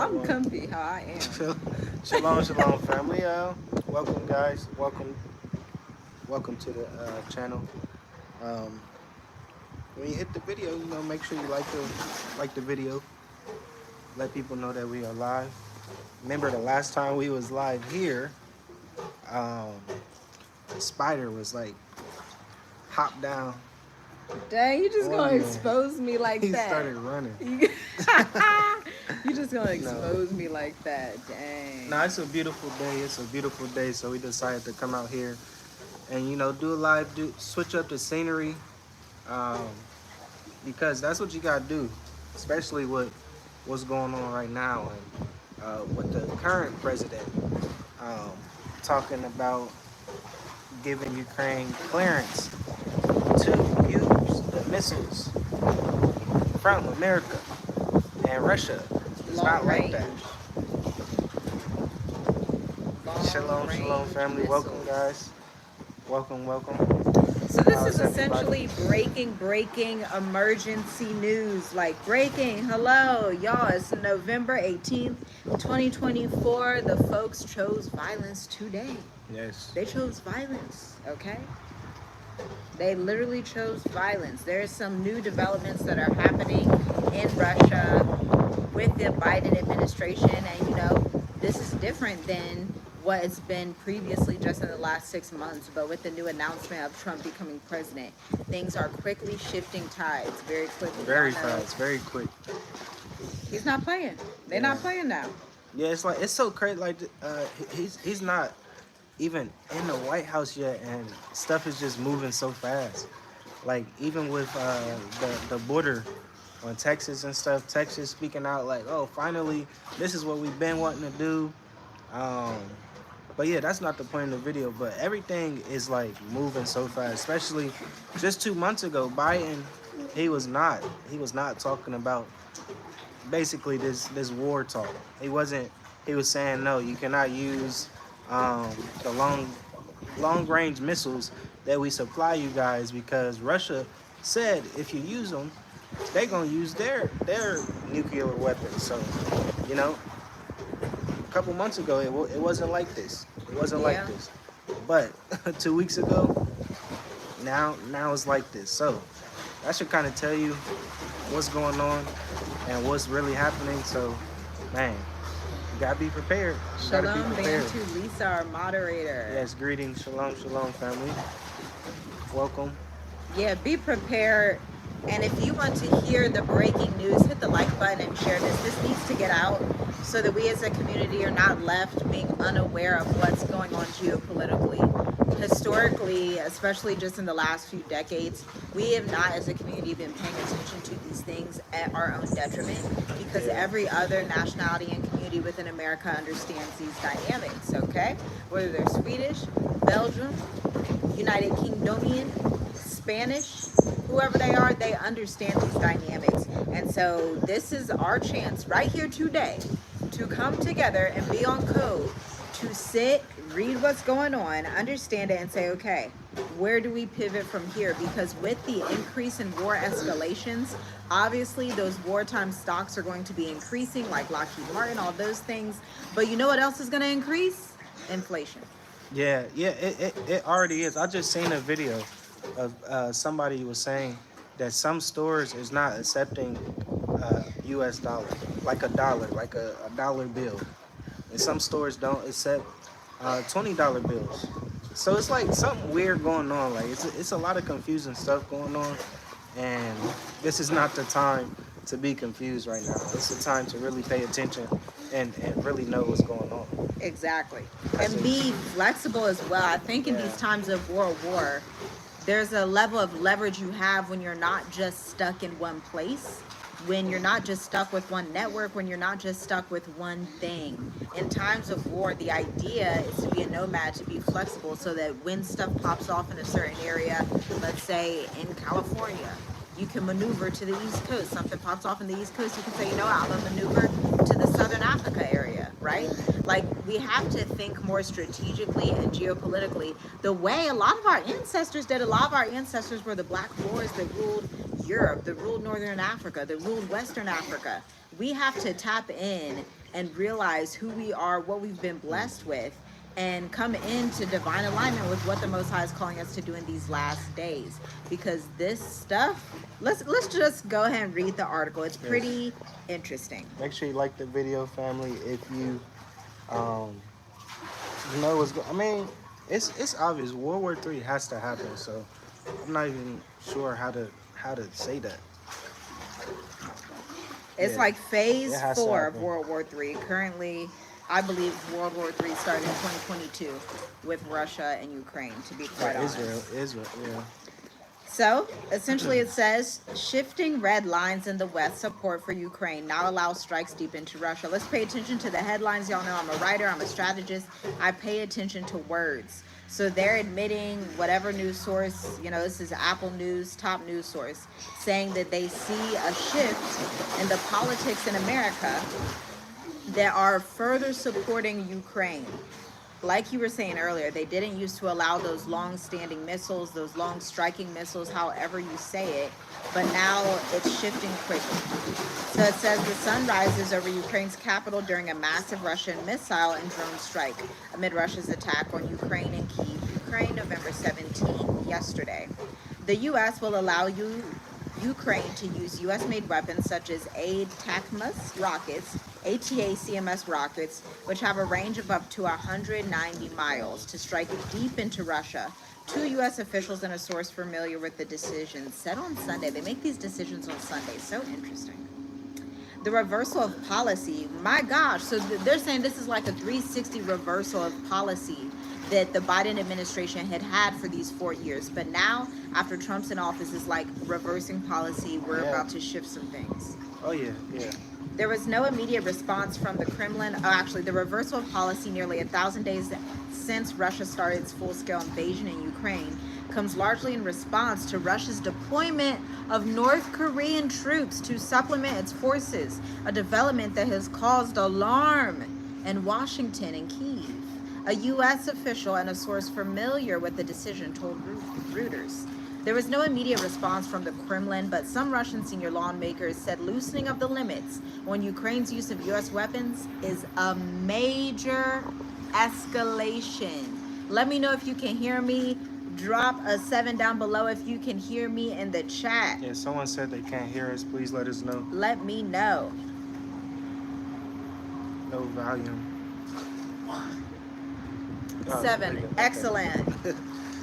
I'm comfy how I am. Shalom, shalom, family. Welcome, guys. Welcome to the channel. Um, when you hit the video, make sure you like the video. Let people know that we are live. Remember the last time we was live here, um, Spider was like hop down. Dang, you just on gonna you. expose me like He that. started running. You just gonna expose me like that. Dang. No, it's a beautiful day. It's a beautiful day, so we decided to come out here and do a live, switch up the scenery, um, because that's what you gotta do, especially with what's going on right now and with the current president um, talking about giving Ukraine clearance to use the missiles from America and Russia. It's Long not like range. that. Shalom, shalom, family. Welcome, guys. Welcome. So this How's is essentially breaking emergency news. Like breaking, hello, y'all. It's November 18th, 2024. The folks chose violence today. Yes. They chose violence, okay? They literally chose violence. There's some new developments that are happening in Russia with the Biden administration. And, this is different than what it's been previously just in the last 6 months. But with the new announcement of Trump becoming president, things are quickly shifting tides very quickly. Very fast, very quick. He's not playing. They're not playing now. Yeah, it's so crazy. Like he's not even in the White House yet, and stuff is just moving so fast. Like even with the border on Texas and stuff, Texas speaking out like, oh, finally, this is what we've been wanting to do. But yeah, that's not the point of the video. But everything is like moving so fast. Especially just 2 months ago, Biden, he was not talking about basically this war talk. He wasn't. He was saying no, you cannot use the long range missiles that we supply you guys, because Russia said if you use them, they're gonna use their nuclear weapons. So, a couple months ago, it wasn't like this. It wasn't like this. But 2 weeks ago, now it's like this. So that should kind of tell you what's going on and what's really happening. So, man, you gotta be prepared. Shalom, Bantu Lisa, our moderator. Yes, greetings. Shalom, family. Welcome. Yeah, be prepared. And if you want to hear the breaking news, hit the like button and share this. This needs to get out so that we as a community are not left being unaware of what's going on geopolitically. Historically, especially just in the last few decades, we have not as a community been paying attention to these things at our own detriment, because every other nationality and community within America understands these dynamics, okay? Whether they're Swedish, Belgium, United Kingdomian, Spanish, whoever they are, they understand these dynamics. And so this is our chance right here today to come together and be on code, to sit, read what's going on, understand it, and say, okay, where do we pivot from here? Because with the increase in war escalations, obviously those wartime stocks are going to be increasing, like Lockheed Martin, all those things. But you know what else is going to increase? Inflation. Yeah, it already is. I just seen a video of somebody was saying that some stores is not accepting U.S. dollar, like a dollar bill, and some stores don't accept $20 bills. So it's like something weird going on. Like it's a lot of confusing stuff going on, and this is not the time to be confused right now. It's the time to really pay attention and really know what's going on. Exactly. And be flexible as well. I think in these times of war, there's a level of leverage you have when you're not just stuck in one place, when you're not just stuck with one network, when you're not just stuck with one thing. In times of war, the idea is to be a nomad, to be flexible, so that when stuff pops off in a certain area, let's say in California, you can maneuver to the East Coast. Something pops off in the East Coast, you can say, I'm going to maneuver to the Southern Africa area, right? Like, we have to think more strategically and geopolitically the way a lot of our ancestors did. A lot of our ancestors were the Black Moors that ruled Europe, that ruled Northern Africa, that ruled Western Africa. We have to tap in and realize who we are, what we've been blessed with, and come into divine alignment with what the Most High is calling us to do in these last days. Because this stuff, let's just go ahead and read the article. It's pretty interesting. Make sure you like the video, family. If you you know what's I mean, it's obvious. World War III has to happen. So I'm not even sure how to say that. It's like phase It has to 4 of happen. World War III. Currently, I believe World War III started in 2022 with Russia and Ukraine, to be quite honest. Israel, yeah. So, essentially it says, shifting red lines in the West support for Ukraine now allows strikes deep into Russia. Let's pay attention to the headlines. Y'all know I'm a writer, I'm a strategist. I pay attention to words. So they're admitting, whatever news source, you know, this is Apple News, top news source, saying that they see a shift in the politics in America that are further supporting Ukraine. Like you were saying earlier, they didn't used to allow those long-standing missiles, those long-striking missiles, however you say it, but now it's shifting quickly. So it says the sun rises over Ukraine's capital during a massive Russian missile and drone strike amid Russia's attack on Ukraine and Kyiv, Ukraine, November 17th, yesterday. The U.S. will allow Ukraine to use U.S.-made weapons such as ATACMS rockets, ATACMS rockets, which have a range of up to 190 miles, to strike deep into Russia. 2 U.S. officials and a source familiar with the decision said on Sunday. They make these decisions on Sunday. So interesting. The reversal of policy. My gosh. So they're saying this is like a 360 reversal of policy that the Biden administration had for these 4 years. But now, after Trump's in office, is like reversing policy. We're about to shift some things. Oh, yeah. There was no immediate response from the Kremlin. Actually, the reversal of policy nearly 1,000 days since Russia started its full-scale invasion in Ukraine comes largely in response to Russia's deployment of North Korean troops to supplement its forces, a development that has caused alarm in Washington and Kyiv. A U.S. official and a source familiar with the decision told Reuters. There was no immediate response from the Kremlin, but some Russian senior lawmakers said loosening of the limits on Ukraine's use of U.S. weapons is a major escalation. Let me know if you can hear me. Drop a 7 down below if you can hear me in the chat. Yeah, someone said they can't hear us. Please let us know. Let me know. No volume. 7. Excellent.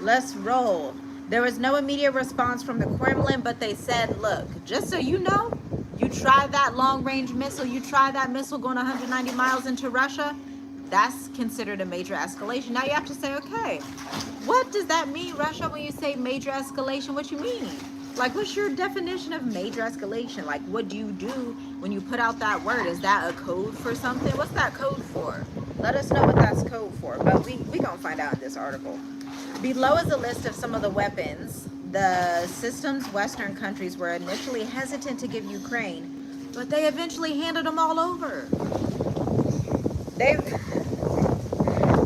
Let's roll. There was no immediate response from the Kremlin, but they said, look, just so you know, you try that long-range missile, you try that missile going 190 miles into Russia, that's considered a major escalation. Now you have to say, okay, what does that mean, Russia, when you say major escalation? What you mean? Like, what's your definition of major escalation? Like, what do you do when you put out that word? Is that a code for something? What's that code for? Let us know what that's code for, but we gonna find out in this article. Below is a list of some of the weapons the system's Western countries were initially hesitant to give Ukraine, but they eventually handed them all over.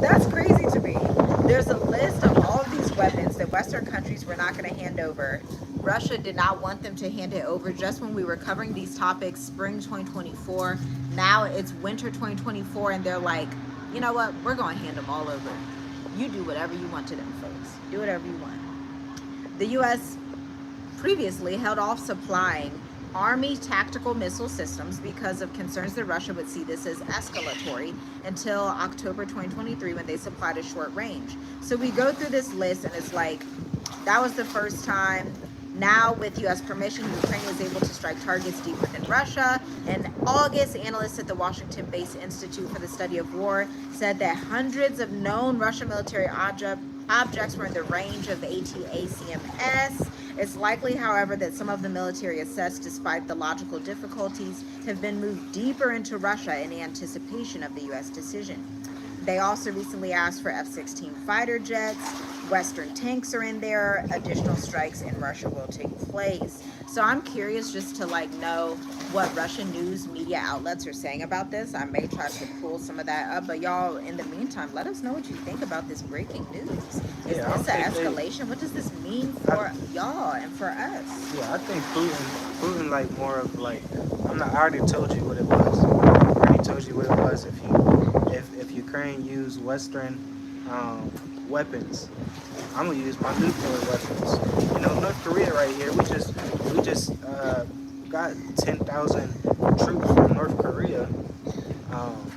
That's crazy to me. There's a list of all of these weapons that Western countries were not going to hand over. Russia did not want them to hand it over just when we were covering these topics, spring 2024. Now it's winter 2024, and they're like, you know what? We're going to hand them all over. You do whatever you want to them folks. Do whatever you want. The U.S. previously held off supplying Army tactical missile systems because of concerns that Russia would see this as escalatory until October 2023 when they supplied a short range. So we go through this list and it's like, that was the first time. Now, with U.S. permission, Ukraine was able to strike targets deep within Russia. In August, analysts at the Washington-based Institute for the Study of War said that hundreds of known Russian military objects were in the range of ATACMS. It's likely, however, that some of the military assets, despite the logical difficulties, have been moved deeper into Russia in anticipation of the U.S. decision. They also recently asked for F-16 fighter jets. Western tanks are in there. Additional strikes in Russia will take place. So I'm curious just to like know what Russian news media outlets are saying about this. I may try to pull some of that up, but y'all, in the meantime, let us know what you think about this breaking news. Is Yeah, I don't this an think they. escalation? What does this mean for y'all and for us? Yeah, I think Putin like more of like I already told you what it was. I already told you what it was. If Ukraine used Western weapons, I'm gonna use my nuclear weapons. You know, North Korea right here. We just got 10,000 troops from North Korea, um,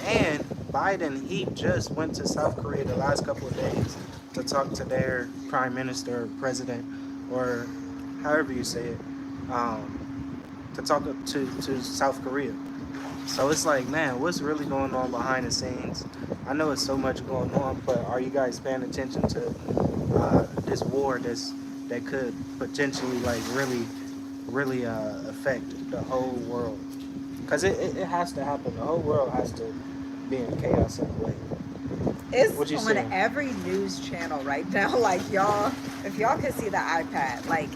and Biden he just went to South Korea the last couple of days to talk to their prime minister, or president, or however you say it, to talk to South Korea. So it's like, man, what's really going on behind the scenes? I know it's so much going on, but are you guys paying attention to this war that could potentially like really affect the whole world? Because it has to happen. The whole world has to be in chaos in a way. It's What you on saying? every news channel right now. Like y'all, if y'all could see the iPad, like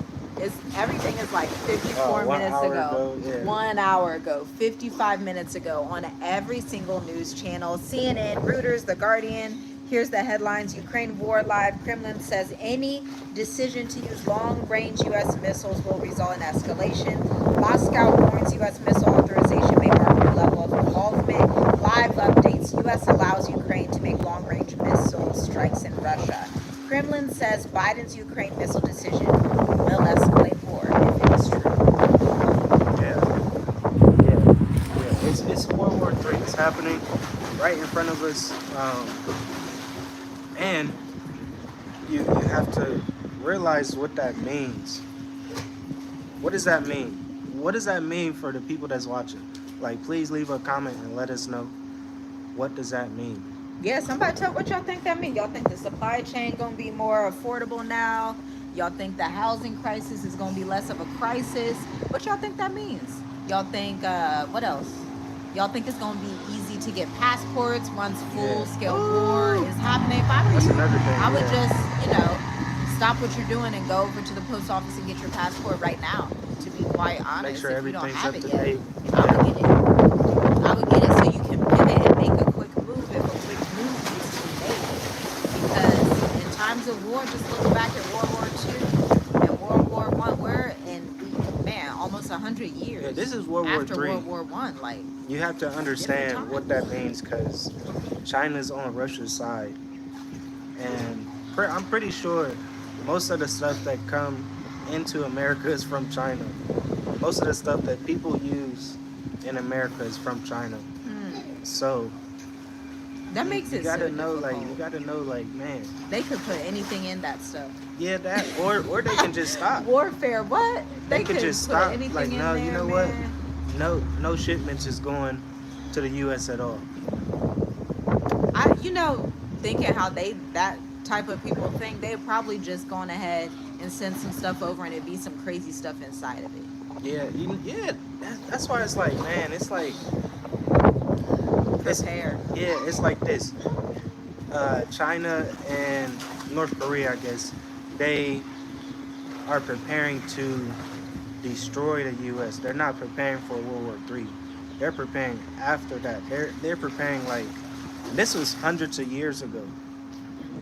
everything is like 54 1 minutes hour ago, ago, yeah. 1 hour ago, 55 minutes ago on every single news channel. CNN, Reuters, The Guardian. Here's the headlines: Ukraine war live. Kremlin says any decision to use long-range U.S. missiles will result in escalation. Moscow warns U.S. missile authorization may mark a level of involvement. Live updates: U.S. allows Ukraine to make long-range missile strikes in Russia. Kremlin says Biden's Ukraine missile decision will escalate war if it is true. Yeah. It's World War III. It's happening right in front of us, and you have to realize what that means. What does that mean? What does that mean for the people that's watching? Like, please leave a comment and let us know what does that mean. Yeah, somebody tell what y'all think that means. Y'all think the supply chain gonna be more affordable now? Y'all think the housing crisis is gonna be less of a crisis? What y'all think that means? Y'all think what else? Y'all think it's gonna be easy to get passports once full scale war is happening? If I were That's you, another thing. I would Yeah. just, stop what you're doing and go over to the post office and get your passport right now. To be quite honest, Make sure if you don't everything's have up it to yet, date. I would get it. I would get it so you can pivot and make a quick move if a quick move needs to be made. Because in times of war, just look back at World War II and World War One. We're in almost 100 years. Yeah, this is World War after III. World War One. Like You have to understand what that means because China's on Russia's side, and I'm pretty sure most of the stuff that come into America is from China. Most of the stuff that people use in America is from China. So that makes you it gotta so know, difficult. like, man, They could put anything in that stuff. yeah, that or they can just stop. Warfare, what? They could could just put stop. anything Like, in no, there, you know man. what? No shipments is going to the U.S. at all. Thinking how that type of people think, they've probably just gone ahead and send some stuff over and it'd be some crazy stuff inside of it. Yeah. That's why it's like, man, it's like Prepare. it's like this. China and North Korea, I guess, they are preparing to destroy the U.S. They're not preparing for World War III. They're preparing after that. They're preparing like this was hundreds of years ago.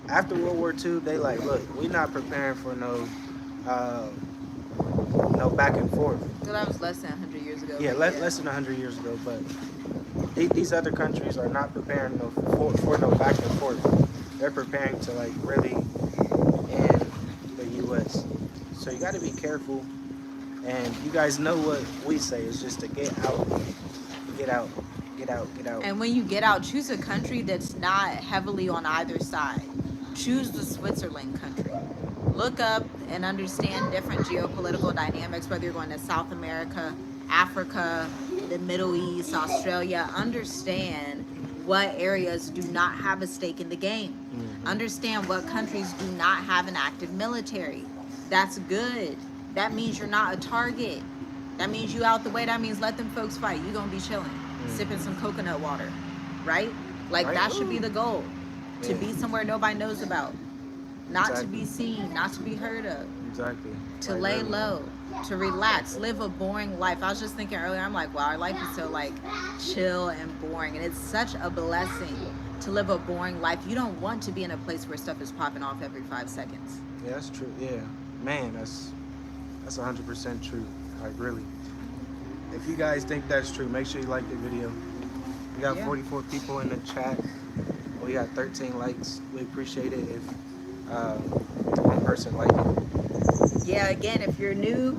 After World War II, they like, look, we're not preparing for uh, no back and forth. So that was less than 100 years ago. Yeah, less than 100 years ago. But these other countries are not preparing for no back and forth. They're preparing to like really end the U.S. So you got to be careful. And you guys know what we say is just to get out. And when you get out, choose a country that's not heavily on either side. Choose the Switzerland country. Look up and understand different geopolitical dynamics, whether you're going to South America, Africa, the Middle East, Australia. Understand what areas do not have a stake in the game. Mm-hmm. Understand what countries do not have an active military. That's good. That means you're not a target. That means you out the way. That means let them folks fight. You're going to be chilling, sipping some coconut water, right? Like, that should be the goal, to be somewhere nobody knows about. not to Exactly. be seen, not to be heard of, Exactly. to Like, lay really. low, to relax, live a boring life. I was just thinking earlier, I'm like, wow, our life is so like chill and boring. And it's such a blessing to live a boring life. You don't want to be in a place where stuff is popping off every 5 seconds. Yeah, that's true. Yeah, man, that's 100% true. Like, really. If you guys think that's true, make sure you like the video. We got Yeah. 44 people in the chat. We got 13 likes. We appreciate it if one person liked it. Yeah, again, if you're new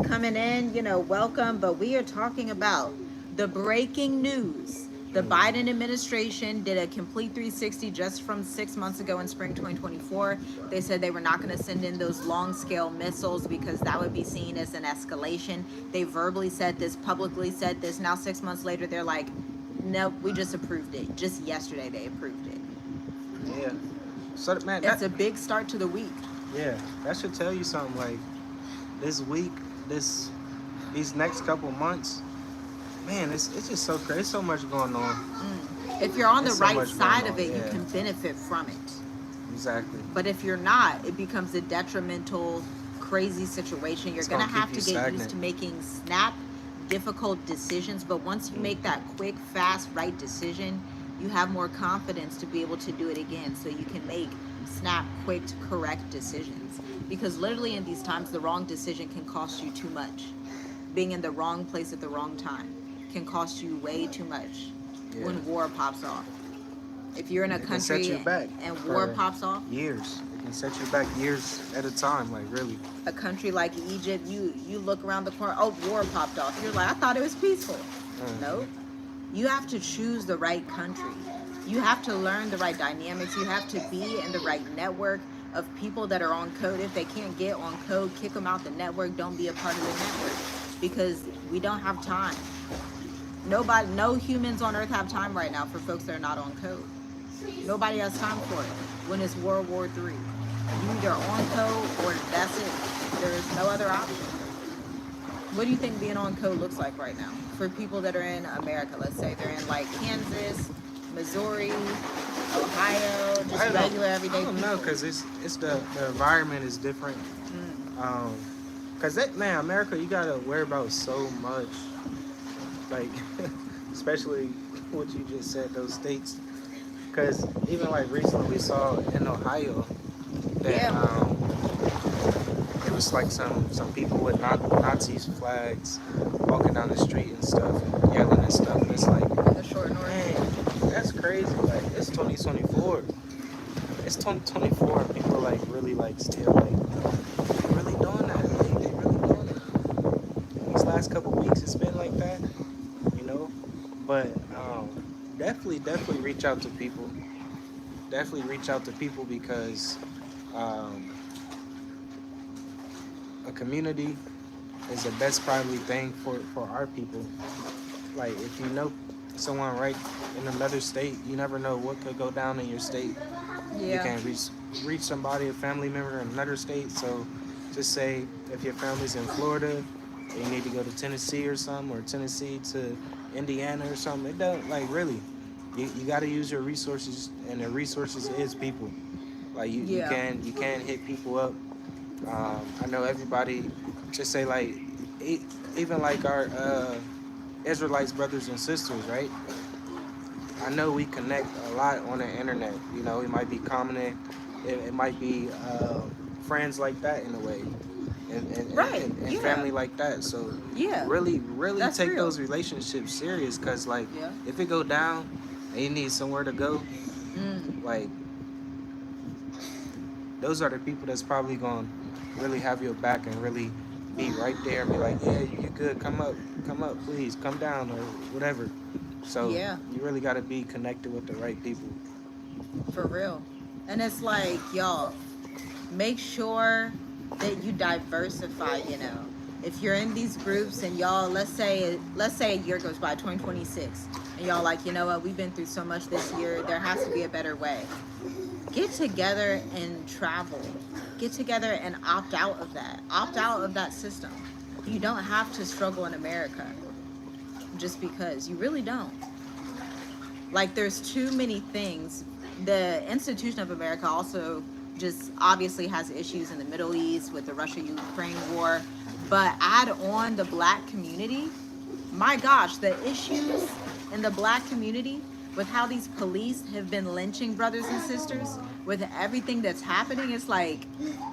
coming in, welcome. But we are talking about the breaking news. The Biden administration did a complete 360 just from 6 months ago in spring 2024. They said they were not going to send in those long scale missiles because that would be seen as an escalation. They verbally said this, publicly said this. Now, 6 months later, they're like, nope, we just approved it. Just yesterday, they approved it. Yeah. So, man, It's a big start to the week. yeah, that should tell you something. Like, this week, these next couple months, man, it's just so crazy. There's so much going on. If you're on the There's so right much side going of it, on, you yeah. can benefit from it. Exactly. But if you're not, it becomes a detrimental, crazy situation. You're It's going to gonna have keep to you get used stagnant. to making difficult decisions. But once you make that quick, fast, right decision, you have more confidence to be able to do it again. So you can make quick, correct decisions. Because literally in these times, the wrong decision can cost you too much. Being in the wrong place at the wrong time can cost you way too much when war pops off. If you're in a It can set country you back and war for pops off, years. It can set you back years at a time. Like, really. a country like Egypt, you look around the corner, oh, war popped off. You're like, I thought it was peaceful. No. You have to choose the right country. You have to learn the right dynamics. You have to be in the right network of people that are on code. If they can't get on code, kick them out the network. Don't be a part of the network because we don't have time. No humans on earth have time right now for folks that are not on code. Nobody has time for it when it's World War III. You either on code or that's it. There's no other option. What do you think being on code looks like right now for people that are in America? Let's say they're in like Kansas, Missouri, Ohio, just regular everyday people. I don't know, because it's the environment is different. Because man, America, you gotta worry about so much. Like, especially what you just said, those states. Because even like recently we saw in Ohio that it was like some people with Nazi flags walking down the street and stuff and yelling and stuff. And it's like, The short north. man, that's crazy. Like, it's 2024. It's 2024 and people are like really like still like they really doing that. Like, they really doing it. These last couple weeks it's been like that, you know. But definitely reach out to people. Definitely reach out to people because a community is the best probably thing for our people. Like, if you know someone right in another state, you never know what could go down in your state. You can reach somebody, a family member in another state. So just say if your family's in Florida, you need to go to Tennessee or something, or Tennessee to Indiana or something. It don't, like, really. You got to use your resources, and the resources is people. Like, you can hit people up. I know everybody, just say like, even like our Israelites brothers and sisters, right? I know we connect a lot on the internet. You know, it might be commenting, it might be friends like that in a way, and family like that. So really That's take real. those relationships serious, because like if it go down and you need somewhere to go, like those are the people that's probably gonna really have your back and really be right there and be like, yeah, you good, come up, please, come down, or whatever. So you really got to be connected with the right people. For real. And it's like, y'all, make sure that you diversify, If you're in these groups and y'all, let's say a year goes by, 2026, and y'all like, you know what, we've been through so much this year, there has to be a better way. Get together and travel. Get together and opt out of that. Opt out of that system. You don't have to struggle in America just because. You really don't. Like, there's too many things. The institution of America also just obviously has issues in the Middle East with the Russia-Ukraine war. But add on the black community, my gosh, the issues in the black community with how these police have been lynching brothers and sisters, with everything that's happening, it's like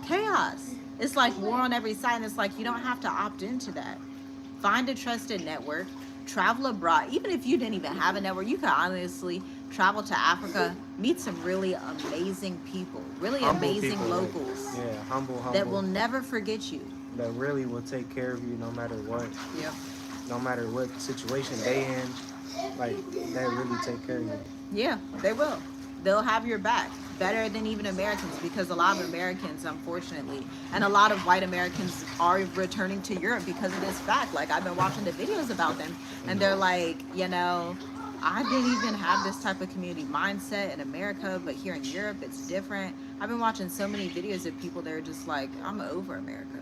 chaos. It's like war on every side, and it's like you don't have to opt into that. Find a trusted network, travel abroad. Even if you didn't even have a network, you could honestly travel to Africa, meet some really amazing people, really Humble amazing people, locals yeah, humble. that will never forget you. That really will take care of you no matter what. Yep. No matter what situation they in, like, they really take care of you. Yeah, they will. They'll have your back better than even Americans, because a lot of Americans, unfortunately, and a lot of white Americans are returning to Europe because of this fact. Like, I've been watching the videos about them, and they're like, you know, I didn't even have this type of community mindset in America, but here in Europe, it's different. I've been watching so many videos of people that are just like, I'm over America.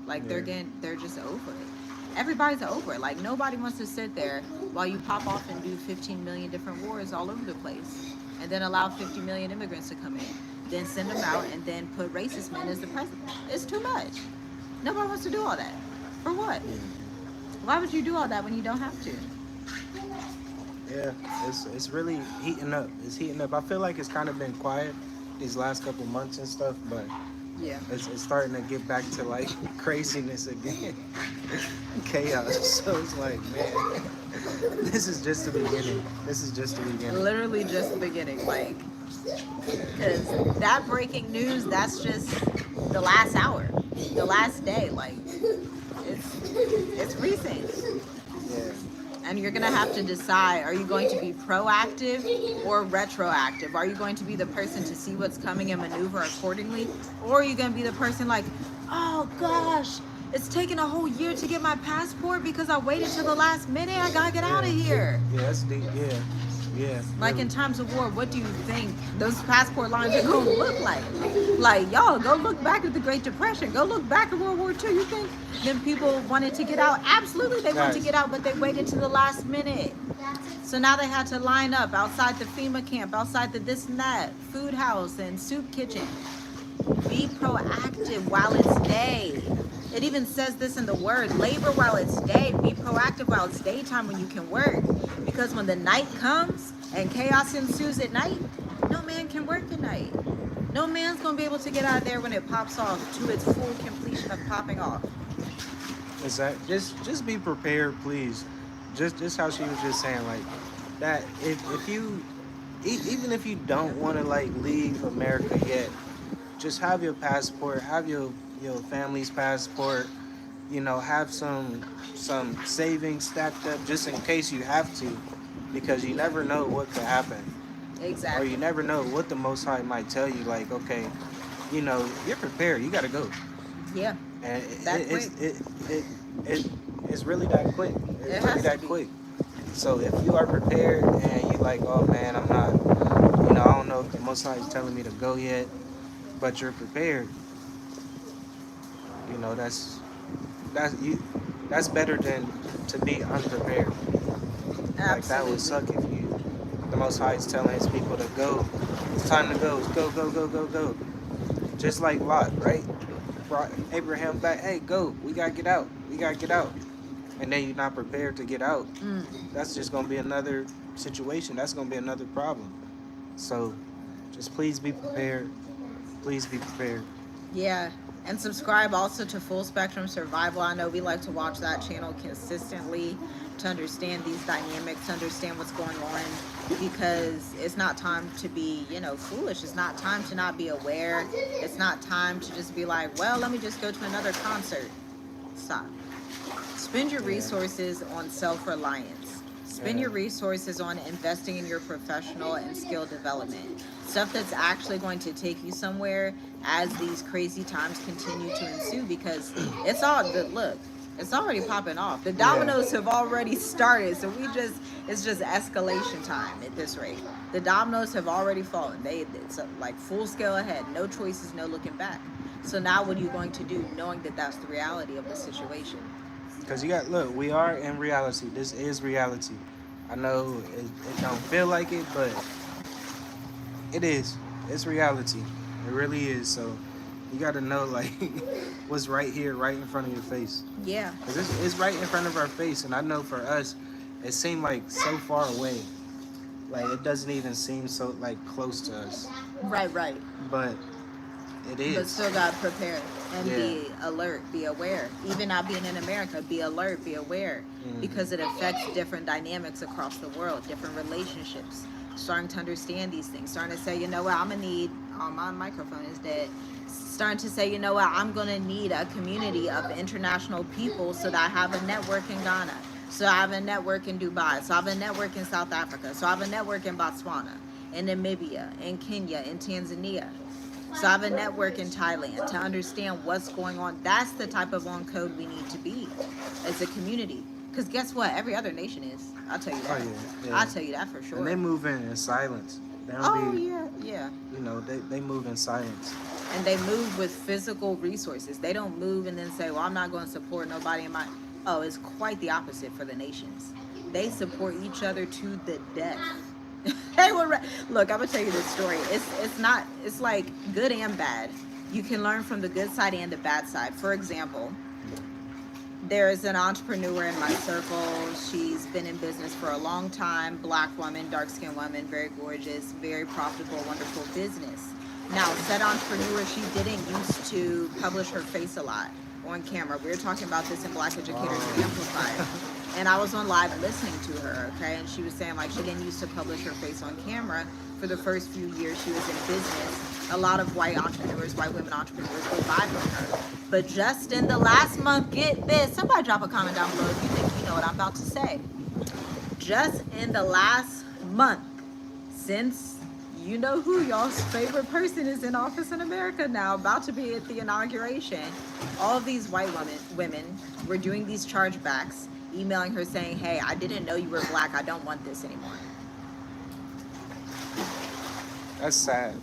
Like, they're just over it. Everybody's over it. Like, nobody wants to sit there while you pop off and do 15 million different wars all over the place, and then allow 50 million immigrants to come in, then send them out, and then put racist men as the president. It's too much. Nobody wants to do all that. For what? Why would you do all that when you don't have to? Yeah, it's really heating up. It's heating up. I feel like it's kind of been quiet these last couple months and stuff, but Yeah. it's starting to get back to like craziness again, chaos. So it's like, man, this is just the beginning. This is just the beginning. Literally just the beginning. Like, because that breaking news, that's just the last hour, the last day. Like, it's recent. Yeah. And you're gonna have to decide, are you going to be proactive or retroactive? Are you going to be the person to see what's coming and maneuver accordingly? Or are you gonna be the person like, oh gosh, it's taken a whole year to get my passport because I waited till the last minute, I gotta get out of here. Yeah, that's deep. Yeah. Yeah. Like, in times of war, what do you think those passport lines are gonna look like? Like, y'all, go look back at the Great Depression. Go look back at World War II. You think then people wanted to get out? Absolutely, they wanted to get out, but they waited to the last minute. So now they had to line up outside the FEMA camp, outside the this and that, food house and soup kitchen. Be proactive while it's day. It even says this in the word, labor while it's day. Be proactive while it's daytime when you can work. Because when the night comes and chaos ensues at night, no man can work at night. No man's gonna be able to get out of there when it pops off to its full completion of popping off. Exactly. Just be prepared, please. Just how she was just saying, like that. If you even if you don't want to like leave America yet, just have your passport, have your family's passport. You know, have some savings stacked up just in case you have to, because you never know what could happen. Exactly. Or you never know what the Most High might tell you. Like, okay, you know, you're prepared. You got to go. Yeah. And Quick. it's really that quick. It It's has really to that be. quick. So if you are prepared and you like, oh man, I'm not, you know, I don't know if the Most High is telling me to go yet, but you're prepared. You know, that's better than to be unprepared. Absolutely. Like, that would suck if the Most High is telling his people to go. It's time to go. Go, go, go, go, go. Just like Lot, right? Brought Abraham back. Hey, go. We got to get out. We got to get out. And then you're not prepared to get out. That's just going to be another situation. That's going to be another problem. So just please be prepared. Please be prepared. Yeah. And subscribe also to Full Spectrum Survival. I know we like to watch that channel consistently to understand these dynamics, to understand what's going on, because it's not time to be, you know, foolish. It's not time to not be aware. It's not time to just be like, well, let me just go to another concert. Stop. Spend your resources on self-reliance. Spend your resources on investing in your professional and skill development. Stuff that's actually going to take you somewhere as these crazy times continue to ensue, because it's all good. Look, it's already popping off. The dominoes have already started, so it's just escalation time at this rate. The dominoes have already fallen. It's like full scale ahead. No choices, no looking back. So now what are you going to do, knowing that that's the reality of the situation? Because look, we are in reality. This is reality. I know it don't feel like it, but it is. It's reality. It really is. So you got to know like what's right here, right in front of your face. Yeah. Cause it's right in front of our face, and I know for us, it seemed like so far away. Like it doesn't even seem so like close to us, Right. but it is. But still got to prepare and Yeah. be alert, be aware. Even not being in America, be alert, be aware, because it affects different dynamics across the world, different relationships. Starting to understand these things, starting to say, you know what, I'm gonna need. Oh, my microphone is dead. Starting to say, you know what, I'm gonna need a community of international people so that I have a network in Ghana, so I have a network in Dubai, so I have a network in South Africa, so I have a network in Botswana, in Namibia, in Kenya, in Tanzania. So I have a network in Thailand to understand what's going on. That's the type of on code we need to be as a community. Because guess what? Every other nation is. I'll tell you that. Oh yeah. I'll tell you that for sure. And they move in silence. They don't Oh, be, yeah. You know, they move in silence. And they move with physical resources. They don't move and then say, well, I'm not going to support nobody in my... Oh, it's quite the opposite for the nations. They support each other to the death. They were look, I'm gonna tell you this story. It's like good and bad. You can learn from the good side and the bad side. For example, there's an entrepreneur in my circle. She's been in business for a long time. Black woman, dark-skinned woman, very gorgeous, very profitable, wonderful business. Now, said entrepreneur, she didn't used to publish her face a lot on camera. We were talking about this in Black Educators Amplified. And I was on live listening to her, okay? And she was saying, like, she didn't used to publish her face on camera for the first few years she was in business. A lot of white entrepreneurs, white women entrepreneurs go buy from her. But just in the last month, get this. Somebody drop a comment down below if you think you know what I'm about to say. Just in the last month, since you know who y'all's favorite person is in office in America now, about to be at the inauguration, all of these white women were doing these chargebacks, emailing her saying, hey, I didn't know you were black. I don't want this anymore. That's sad.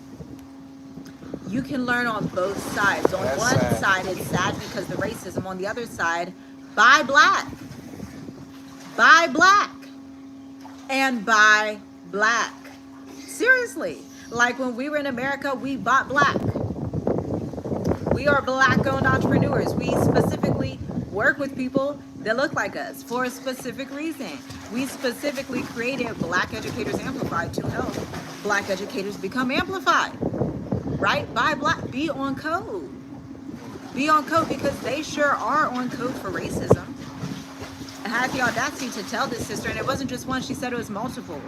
You can learn on both sides. On That's one sad. side, it's sad because the racism. On the other side, buy black. Buy black. And buy black. Seriously. Like when we were in America, we bought black. We are black-owned entrepreneurs. We specifically work with people that look like us for a specific reason. We specifically created Black Educators Amplified to help Black educators become amplified. Right? Buy black. Be on code. Be on code because they sure are on code for racism. I had the audacity to tell this sister, and it wasn't just one, she said it was multiple.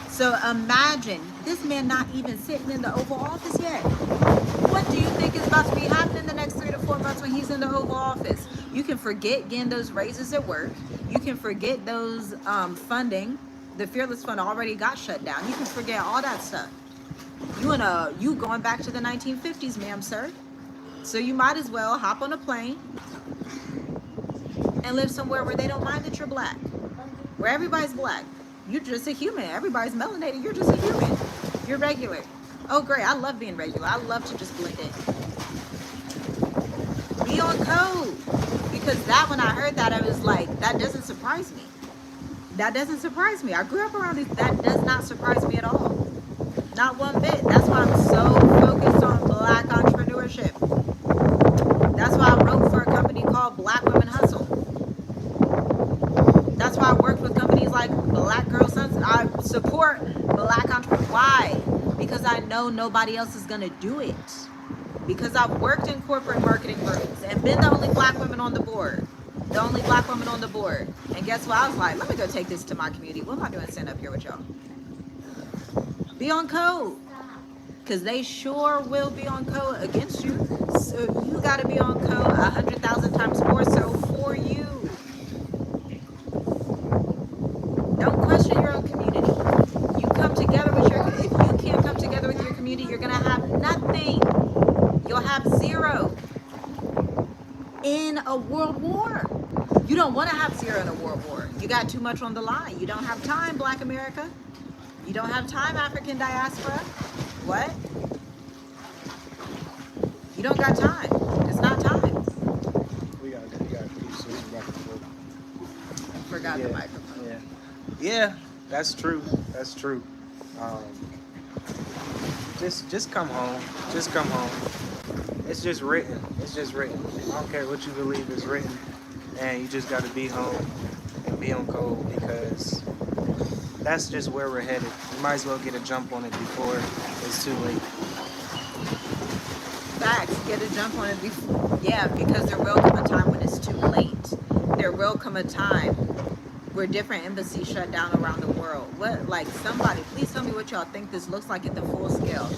So imagine this man not even sitting in the Oval Office yet. What do you think is about to be happening in the next 3 to 4 months when he's in the Oval Office? You can forget getting those raises at work. You can forget those funding. The Fearless Fund already got shut down. You can forget all that stuff. You going back to the 1950s, ma'am, sir. So you might as well hop on a plane and live somewhere where they don't mind that you're black. Where everybody's black. You're just a human. Everybody's melanated. You're just a human. You're regular. Oh, great. I love being regular. I love to just blend in. Be on code. Because that, when I heard that, I was like, that doesn't surprise me. That doesn't surprise me. I grew up around these. That does not surprise me at all. Not one bit. That's why I'm so focused on black entrepreneurship. That's why I wrote for a company called Black Women Hustle. That's why I worked with companies like Black Girl Sons. I support black entrepreneurs. Why? Because I know nobody else is going to do it. Because I've worked in corporate marketing groups and been the only black woman on the board. The only black woman on the board. And guess what? I was like, let me go take this to my community. What am I doing standing up here with y'all? Be on code. Because they sure will be on code against you. So you got to be on code 100,000 times more so for you. Don't question your own community. You come together with your, if you can't come together with your community, you're going to have nothing. You'll have zero in a world war. You don't want to have zero in a world war. You got too much on the line. You don't have time, Black America. You don't have time, African Diaspora. What? You don't got time. It's not time. We gotta keep switching back and forth. I forgot the microphone. Yeah, that's true. That's true. Just come home. Just come home. It's just written. It's just written. I don't care what you believe is written, and you just got to be home and be on code because that's just where we're headed. You might as well get a jump on it before it's too late. Facts, get a jump on it before. Yeah, because there will come a time when it's too late. There will come a time where different embassies shut down around the world. What, like, somebody, please tell me what y'all think this looks like at the full scale.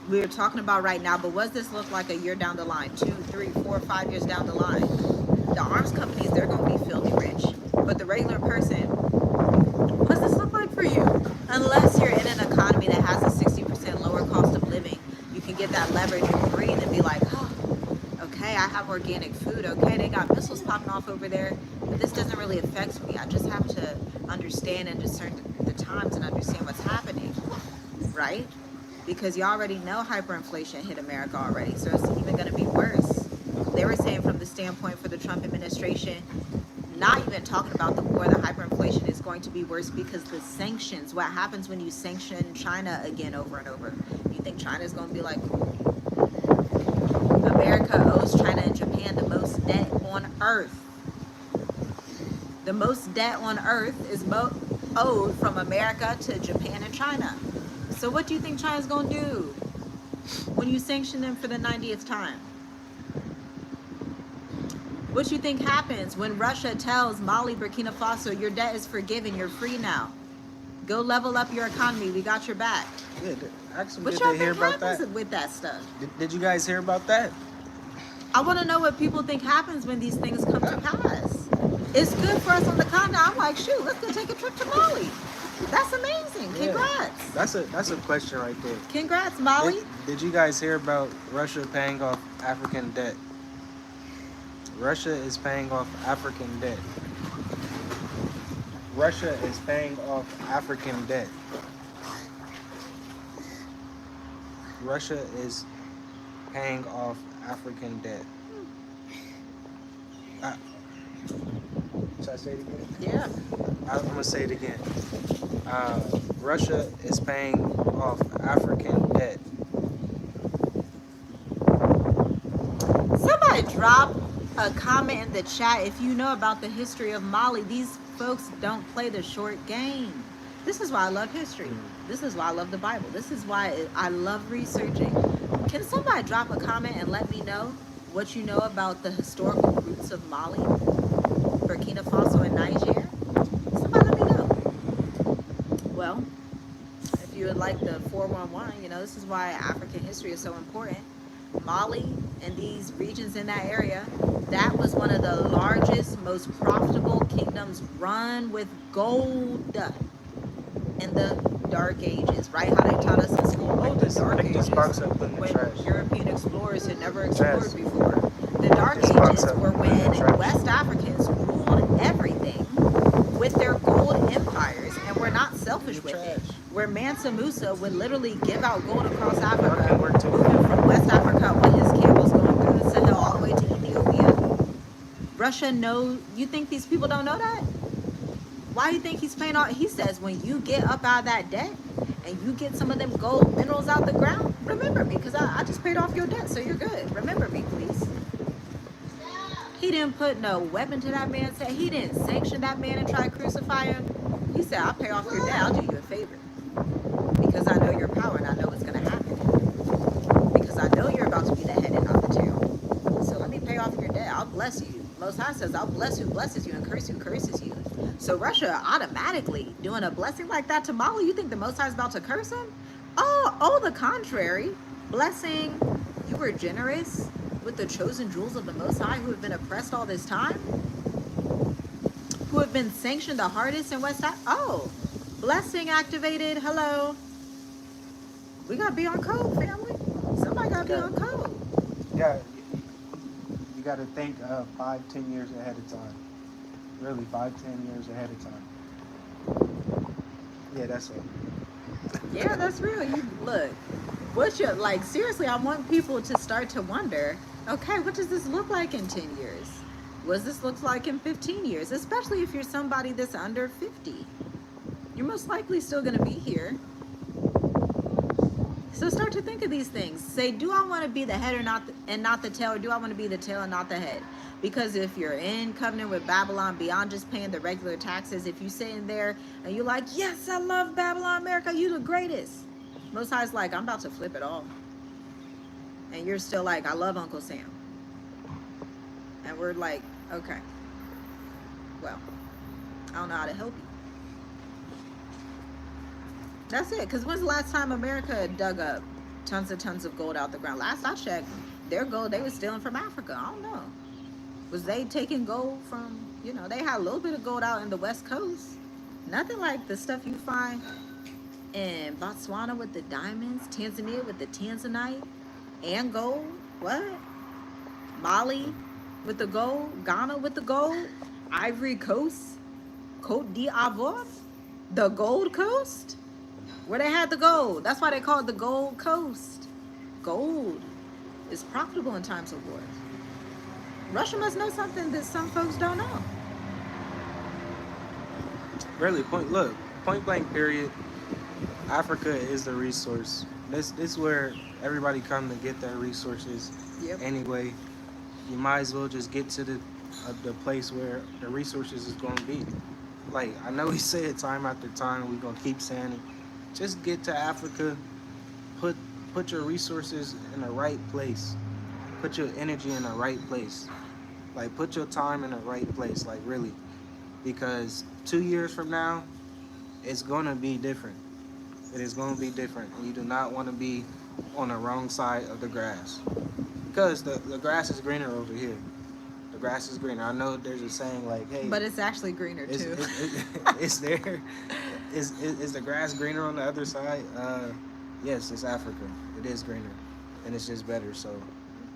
We're talking about right now, but what does this look like a year down the line? 2, 3, 4, 5 years down the line? The arms companies, they're going to be filthy rich. But the regular person, what does this look like for you? Unless you're in an economy that has a 60% lower cost of living, you can get that leverage and breathe and be like, oh, okay, I have organic food. Okay, they got missiles popping off over there, but this doesn't really affect me. I just have to understand and discern the times and understand what's happening, right? Because you already know hyperinflation hit America already, so it's even going to be worse. They were saying from the standpoint for the Trump administration, not even talking about the war, the hyperinflation is going to be worse because the sanctions, what happens when you sanction China again over and over? You think China is going to be like, America owes China and Japan the most debt on earth. The most debt on earth is owed from America to Japan and China. So what do you think China's going to do when you sanction them for the 90th time? What do you think happens when Russia tells Mali, Burkina Faso, your debt is forgiven, you're free now? Go level up your economy, we got your back. Yeah, actually, What did y'all they hear think about happens that? with that stuff? Did you guys hear about that? I want to know what people think happens when these things come to pass. It's good for us on the continent. I'm like, shoot, let's go take a trip to Mali. That's amazing. Congrats. Yeah, that's a question right there. Congrats, Mali. Did you guys hear about Russia paying off African debt? Russia is paying off African debt. Russia is paying off African debt. Russia is paying off African debt. Should I say it again? Yeah. I'm gonna say it again. Russia is paying off African debt. Somebody drop a comment in the chat if you know about the history of Mali. These folks don't play the short game. This is why I love history. This is why I love the Bible. This is why I love researching. Can somebody drop a comment and let me know what you know about the historical roots of Mali, Burkina Faso, and Niger? Somebody let me know. Well, if you would like the 411, this is why African history is so important. Mali and these regions in that area, that was one of the largest, most profitable kingdoms run with gold in the Dark Ages, right? How they taught us in school, the Dark Ages, when European explorers had never explored before. The Dark Ages were when West Africans ruled everything with their gold empires and were not selfish with it. Where Mansa Musa would literally give out gold across Africa, moving from West Africa with his camels going through the Sahel all the way to Ethiopia. Russia you think these people don't know that? Why do you think he's paying all? He says, when you get up out of that debt and you get some of them gold minerals out the ground, remember me, because I just paid off your debt, so you're good. Remember me, please. He didn't put no weapon to that man's head. He didn't sanction that man and try to crucify him. He said, I'll pay off your debt. I'll do you a favor. Because I know your power and I know what's going to happen. Because I know you're about to be the head and not the tail. So let me pay off your debt. I'll bless you. Most High says, I'll bless who blesses you and curse who curses you. So Russia automatically doing a blessing like that to Mali, you think the Most High is about to curse him? Oh, the contrary. Blessing, you were generous with the chosen jewels of the Most High who have been oppressed all this time? Who have been sanctioned the hardest in West Africa? Oh, blessing activated. Hello. We got to be on code, family. Somebody got to be on code. Yeah, you got to think 5-10 years ahead of time. Really, 5-10 years ahead of time. Yeah, that's it. Yeah, that's real. You look. Seriously, I want people to start to wonder, okay, what does this look like in 10 years? What does this look like in 15 years? Especially if you're somebody that's under 50. You're most likely still going to be here. So start to think of these things. Say, do I want to be the head or not, and not the tail, or do I want to be the tail and not the head? Because if you're in covenant with Babylon, beyond just paying the regular taxes, if you sit in there and you're like, yes, I love Babylon, America, you the greatest. Most High's like, I'm about to flip it all. And you're still like, I love Uncle Sam. And we're like, okay, well, I don't know how to help you. That's it. Because when's the last time America dug up tons of gold out the ground? Last I checked, their gold they were stealing from Africa. I don't know. Was they taking gold from, they had a little bit of gold out in the West Coast. Nothing like the stuff you find in Botswana with the diamonds, Tanzania with the tanzanite and gold. What? Mali with the gold, Ghana with the gold, Ivory Coast, Côte d'Ivoire, the Gold Coast. Where they had the gold. That's why they call it the Gold Coast. Gold is profitable in times of war. Russia must know something that some folks don't know. Really, point blank period. Africa is the resource. This is where everybody come to get their resources. Yep. Anyway, you might as well just get to the place where the resources is going to be. Like, I know we say it time after time, we're going to keep saying it. Just get to Africa, put your resources in the right place. Put your energy in the right place. Like, put your time in the right place, like, really. Because 2 years from now, it's going to be different. It is going to be different. And you do not want to be on the wrong side of the grass. Because the grass is greener over here. The grass is greener. I know there's a saying like, hey... But it's actually greener, too. It's there. Is the grass greener on the other side? Yes, it's Africa. It is greener, and it's just better. So,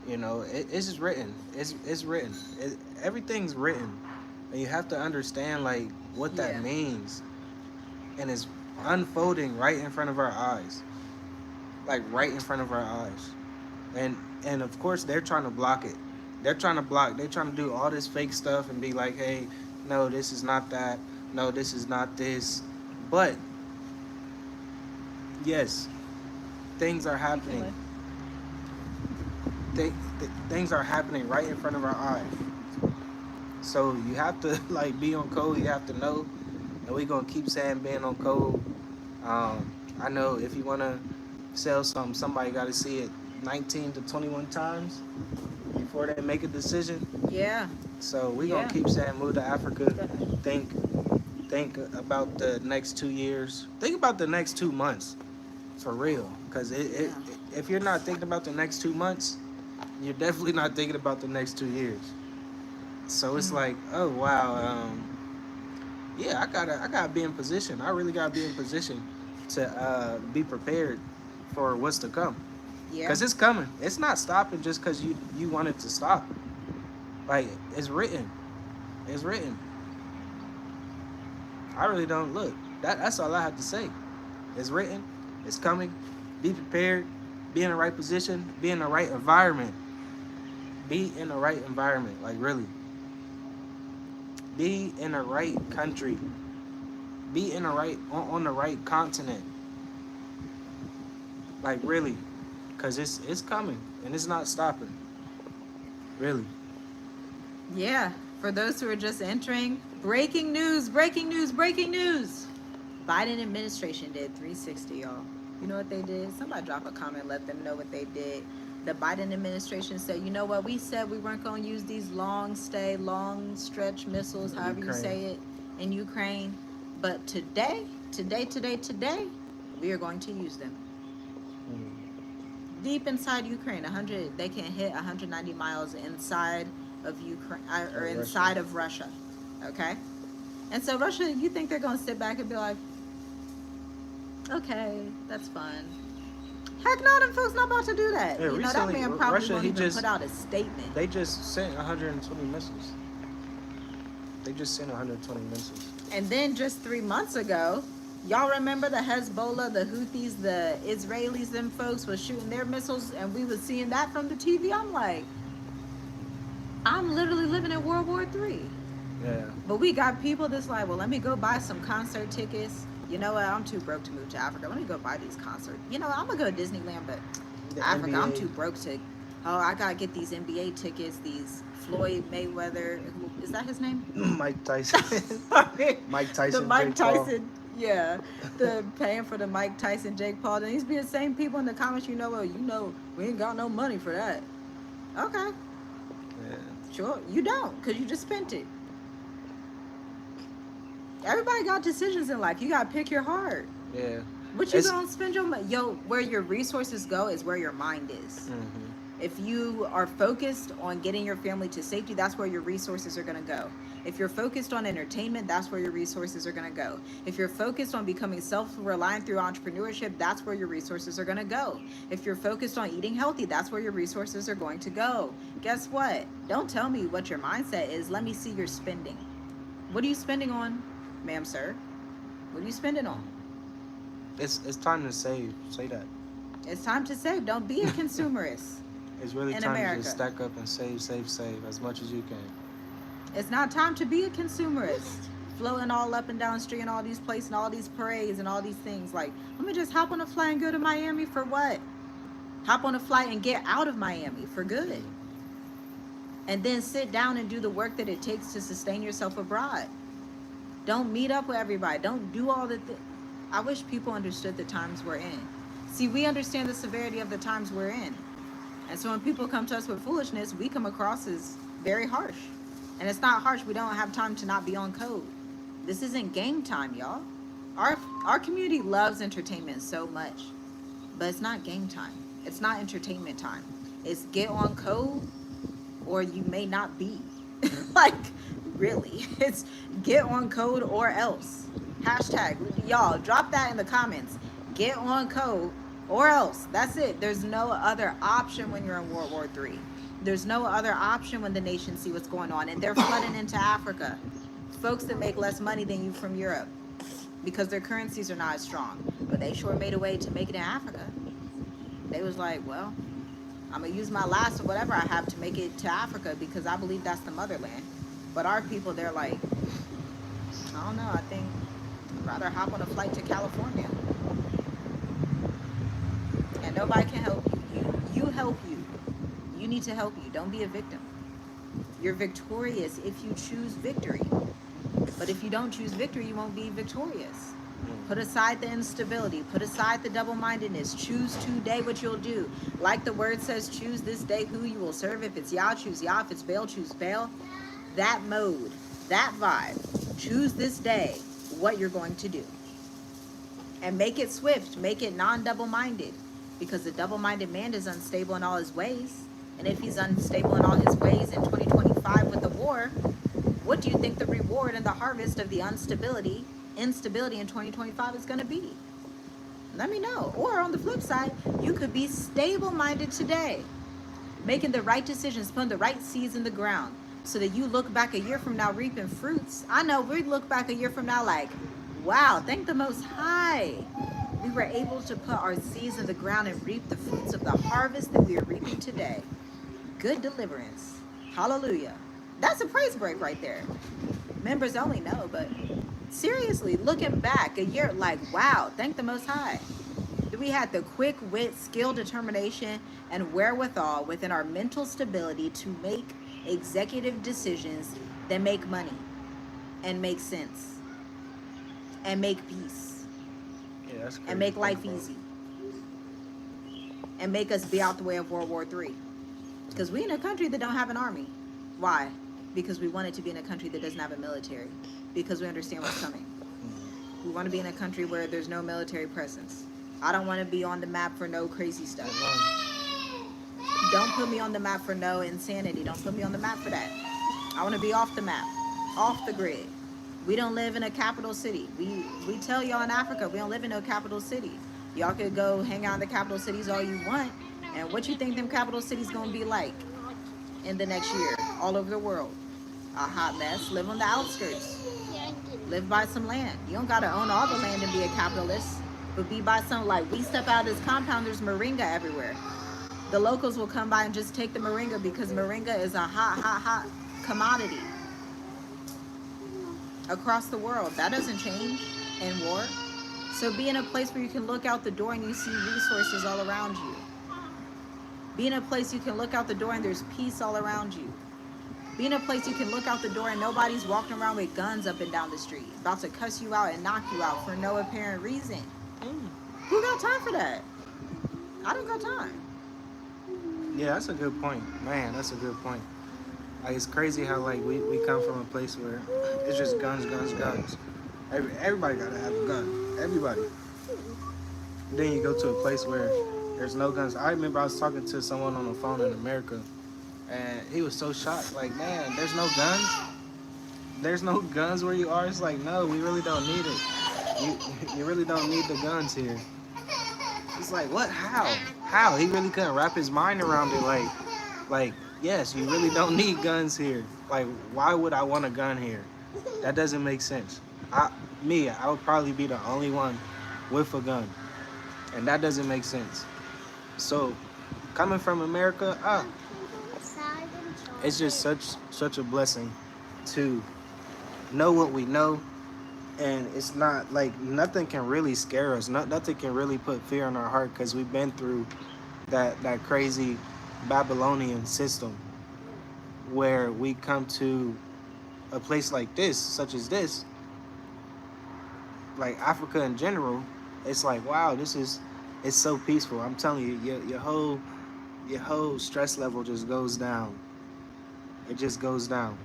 it's just written. It's written. Everything's written, and you have to understand like what that means, and it's unfolding right in front of our eyes, like right in front of our eyes, and of course they're trying to block it. They're trying to do all this fake stuff and be like, hey, no, this is not that. No, this is not this. But, yes, things are happening. Things are happening right in front of our eyes. So you have to, like, be on code. You have to know. And we're going to keep saying being on code. I know if you want to sell something, somebody got to see it 19 to 21 times before they make a decision. Yeah. So we're going to keep saying move to Africa. Think about the next 2 years. Think about the next 2 months, for real. Because if you're not thinking about the next 2 months, you're definitely not thinking about the next 2 years. So it's like, oh wow, I gotta be in position. I really gotta be in position to be prepared for what's to come. Yeah. Because it's coming. It's not stopping just because you want it to stop. Like, it's written. It's written. I really don't look. That's all I have to say. It's written. It's coming. Be prepared. Be in the right position. Be in the right environment. Be in the right environment. Like, really. Be in the right country. Be in the right on the right continent. Like, really. Because it's coming. And it's not stopping. Really. Yeah. For those who are just entering, breaking news, breaking news, breaking news. Biden administration did 360, y'all. You know what they did? Somebody drop a comment, let them know what they did. The Biden administration said, you know what? We said we weren't going to use these long stretch missiles, however you say it, in Ukraine. But today, we are going to use them. Deep inside Ukraine, they can hit 190 miles inside of Ukraine or inside of Russia. Okay? And so Russia, you think they're going to sit back and be like, okay, that's fun. Heck no, them folks not about to do that. Yeah, that man probably won't even put out a statement. They just sent 120 missiles. They just sent 120 missiles. And then just 3 months ago, y'all remember the Hezbollah, the Houthis, the Israelis, them folks was shooting their missiles, and we was seeing that from the TV. I'm like, I'm literally living in World War III. Yeah. But we got people that's like, well, let me go buy some concert tickets. You know what? I'm too broke to move to Africa. Let me go buy these concerts. You know what? I'm gonna go to Disneyland, but The Africa, I'm NBA. too broke to. Oh, I gotta get these NBA tickets. These Floyd Mayweather. Is that his name? Mike Tyson. Sorry. Mike The Tyson, Mike Jake Paul. Tyson. Yeah, the paying for the Mike Tyson, Jake Paul. Then these be the same people in the comments. We ain't got no money for that. Okay, Yeah. sure. You don't, cause you just spent it. Everybody got decisions in life. You gotta pick your heart. Yeah. What you It's gonna spend your money? Yo, where your resources go is where your mind is. mhm. If you are focused on getting your family to safety, that's where your resources are gonna go. If you're focused on entertainment, that's where your resources are gonna go. If you're focused on becoming self-reliant through entrepreneurship, that's where your resources are gonna go. If you're focused on eating healthy, that's where your resources are going to go. Guess what? Don't tell me what your mindset is. Let me see your spending. What are you spending on, ma'am, sir? What are you spending on? It's time to save. Say that. It's time to save. Don't be a consumerist. It's really In time to America. just stack up and save as much as you can. It's not time to be a consumerist. Floating all up and down the street and all these places and all these parades and all these things. Like, let me just hop on a flight and go to Miami for what? Hop on a flight and get out of Miami for good. And then sit down and do the work that it takes to sustain yourself abroad. Don't meet up with everybody. Don't do all the things. I wish people understood the times we're in. See, we understand the severity of the times we're in. And so when people come to us with foolishness, we come across as very harsh. And it's not harsh. We don't have time to not be on code. This isn't game time, y'all. Our community loves entertainment so much. But it's not game time. It's not entertainment time. It's get on code or you may not be. Like, really. It's get on code or else. Hashtag, y'all, drop that in the comments. Get on code or else. That's it. There's no other option when you're in World War III. There's no other option when the nations see what's going on. And they're flooding into Africa. Folks that make less money than you from Europe because their currencies are not as strong. But they sure made a way to make it in Africa. They was like, well, I'm going to use my last or whatever I have to make it to Africa because I believe that's the motherland. But our people, they're like, I don't know, I think I'd rather hop on a flight to California. And nobody can help you. You help you. You need to help you. Don't be a victim. You're victorious if you choose victory. But if you don't choose victory, you won't be victorious. Put aside the instability. Put aside the double-mindedness. Choose today what you'll do. Like the word says, choose this day who you will serve. If it's Yah, choose Yah. If it's Baal, choose Baal. That mode, that vibe. Choose this day what you're going to do. And make it swift. Make it non-double-minded. Because the double-minded man is unstable in all his ways. And if he's unstable in all his ways in 2025 with the war, what do you think the reward and the harvest of the instability in 2025 is going to be? Let me know. Or on the flip side, you could be stable-minded today, making the right decisions, putting the right seeds in the ground, so that you look back a year from now reaping fruits. I know we look back a year from now like, wow, thank the Most High. We were able to put our seeds in the ground and reap the fruits of the harvest that we are reaping today. Good deliverance. Hallelujah. That's a praise break right there. Members only know, but seriously, looking back a year like, wow, thank the Most High. We had the quick wit, skill, determination, and wherewithal within our mental stability to make executive decisions that make money and make sense and make peace. Yeah, that's crazy. And make life easy. And make us be out the way of World War III. Because we in a country that don't have an army. Why? Because we wanted to be in a country that doesn't have a military. Because we understand what's coming. We want to be in a country where there's no military presence. I don't want to be on the map for no crazy stuff. Don't put me on the map for no insanity. Don't put me on the map for that. I want to be off the map. Off the grid. We don't live in a capital city. We tell y'all in Africa, we don't live in no capital city. Y'all could go hang out in the capital cities all you want. And what you think them capital cities going to be like in the next year all over the world? A hot mess. Live on the outskirts. Live by some land. You don't got to own all the land and be a capitalist. But be by some, like, we step out of this compound, there's moringa everywhere. The locals will come by and just take the moringa because moringa is a hot commodity across the world. That doesn't change in war. So be in a place where you can look out the door and you see resources all around you. Be in a place you can look out the door and there's peace all around you. Be in a place you can look out the door and nobody's walking around with guns up and down the street, about to cuss you out and knock you out for no apparent reason. Who got time for that? I don't got time. Yeah, that's a good point. Man, that's a good point. Like, it's crazy how, like, we come from a place where it's just guns, guns, guns. Everybody gotta have a gun. Everybody. Then you go to a place where there's no guns. I remember I was talking to someone on the phone in America, and he was so shocked. Like, man, there's no guns? There's no guns where you are? It's like, no, we really don't need it. You really don't need the guns here. It's like, what? How? He really couldn't wrap his mind around it. Like, yes, you really don't need guns here. Like, why would I want a gun here? That doesn't make sense. I would probably be the only one with a gun. And that doesn't make sense. So, coming from America, it's just such a blessing to know what we know. And it's not like nothing can really scare us. Nothing can really put fear in our heart because we've been through that crazy Babylonian system where we come to a place like this, such as this, like Africa in general. It's like, wow, it's so peaceful. I'm telling you, your whole stress level just goes down. It just goes down.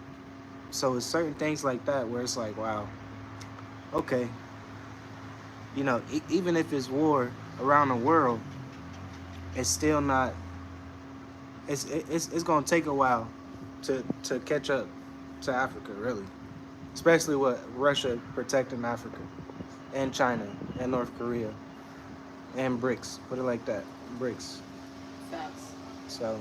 So it's certain things like that where it's like, wow, okay, you know, even if it's war around the world, it's still not. It's gonna take a while to catch up to Africa, really, especially with Russia protecting Africa, and China, and North Korea, and BRICS. Put it like that, BRICS. Facts. So.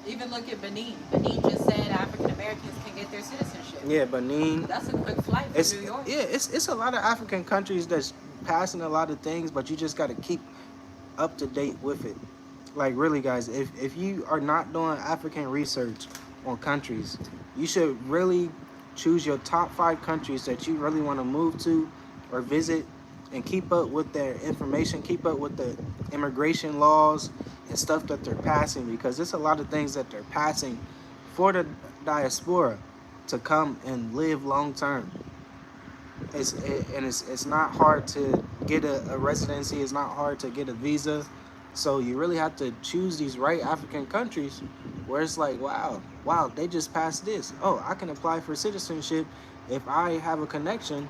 Even look at Benin. Benin just said African Americans can get their citizenship. Yeah, Benin. That's a quick flight from New York. Yeah, it's a lot of African countries that's passing a lot of things, but you just got to keep up to date with it. Like, really, guys, if you are not doing African research on countries, you should really choose your top 5 countries that you really want to move to or visit and keep up with their information, keep up with the immigration laws and stuff that they're passing, because there's a lot of things that they're passing for the diaspora to come and live long term. It's not hard to get a residency. It's not hard to get a visa. So you really have to choose these right African countries where it's like, wow, they just passed this. Oh, I can apply for citizenship if I have a connection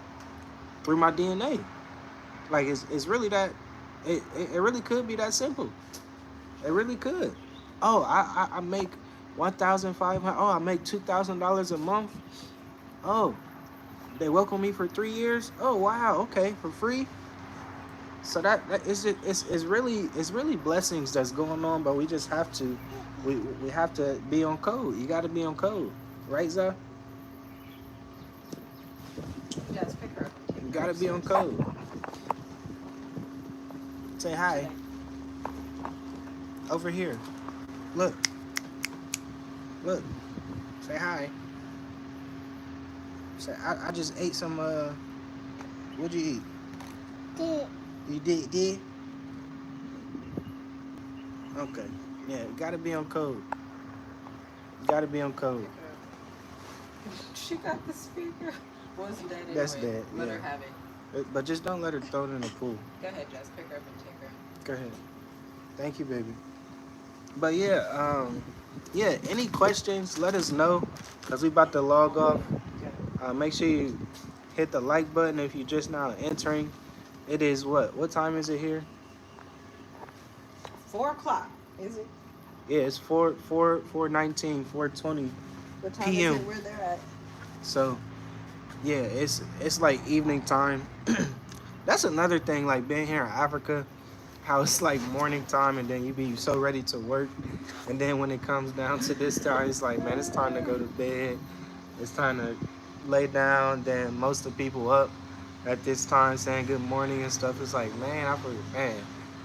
through my DNA. Like, it's really that, it really could be that simple. It really could. Oh, I make $1,500. Oh, I make $2,000 a month. Oh, they welcome me for 3 years. Oh, wow. Okay, for free. So that is it's really blessings that's going on, but we just have to we have to be on code. You got to be on code, right, Zah? Yes, pick her up. You got to be on code. Say hi. Over here. Look. Say hi. Say, I just ate some, what'd you eat? You did? Okay. Yeah, you gotta be on code. She got the speaker. Wasn't dead anyway. That's dead, Let yeah. her have it. But just don't let her throw it in the pool. Go ahead, Jess. Pick her up and take her. Go ahead. Thank you, baby. But yeah, any questions, let us know, because we about to log off. Make sure you hit the like button if you're just now entering. It is what time is it here? 4 o'clock, is it? Yeah, it's 4:19, 4:20 What time PM. is it where they're at? So yeah, it's like evening time. That's another thing, like being here in Africa, how it's like morning time and then you be so ready to work, and then when it comes down to this time, it's like, man, it's time to go to bed, it's time to lay down. Then most of the people up at this time saying good morning and stuff. It's like, man,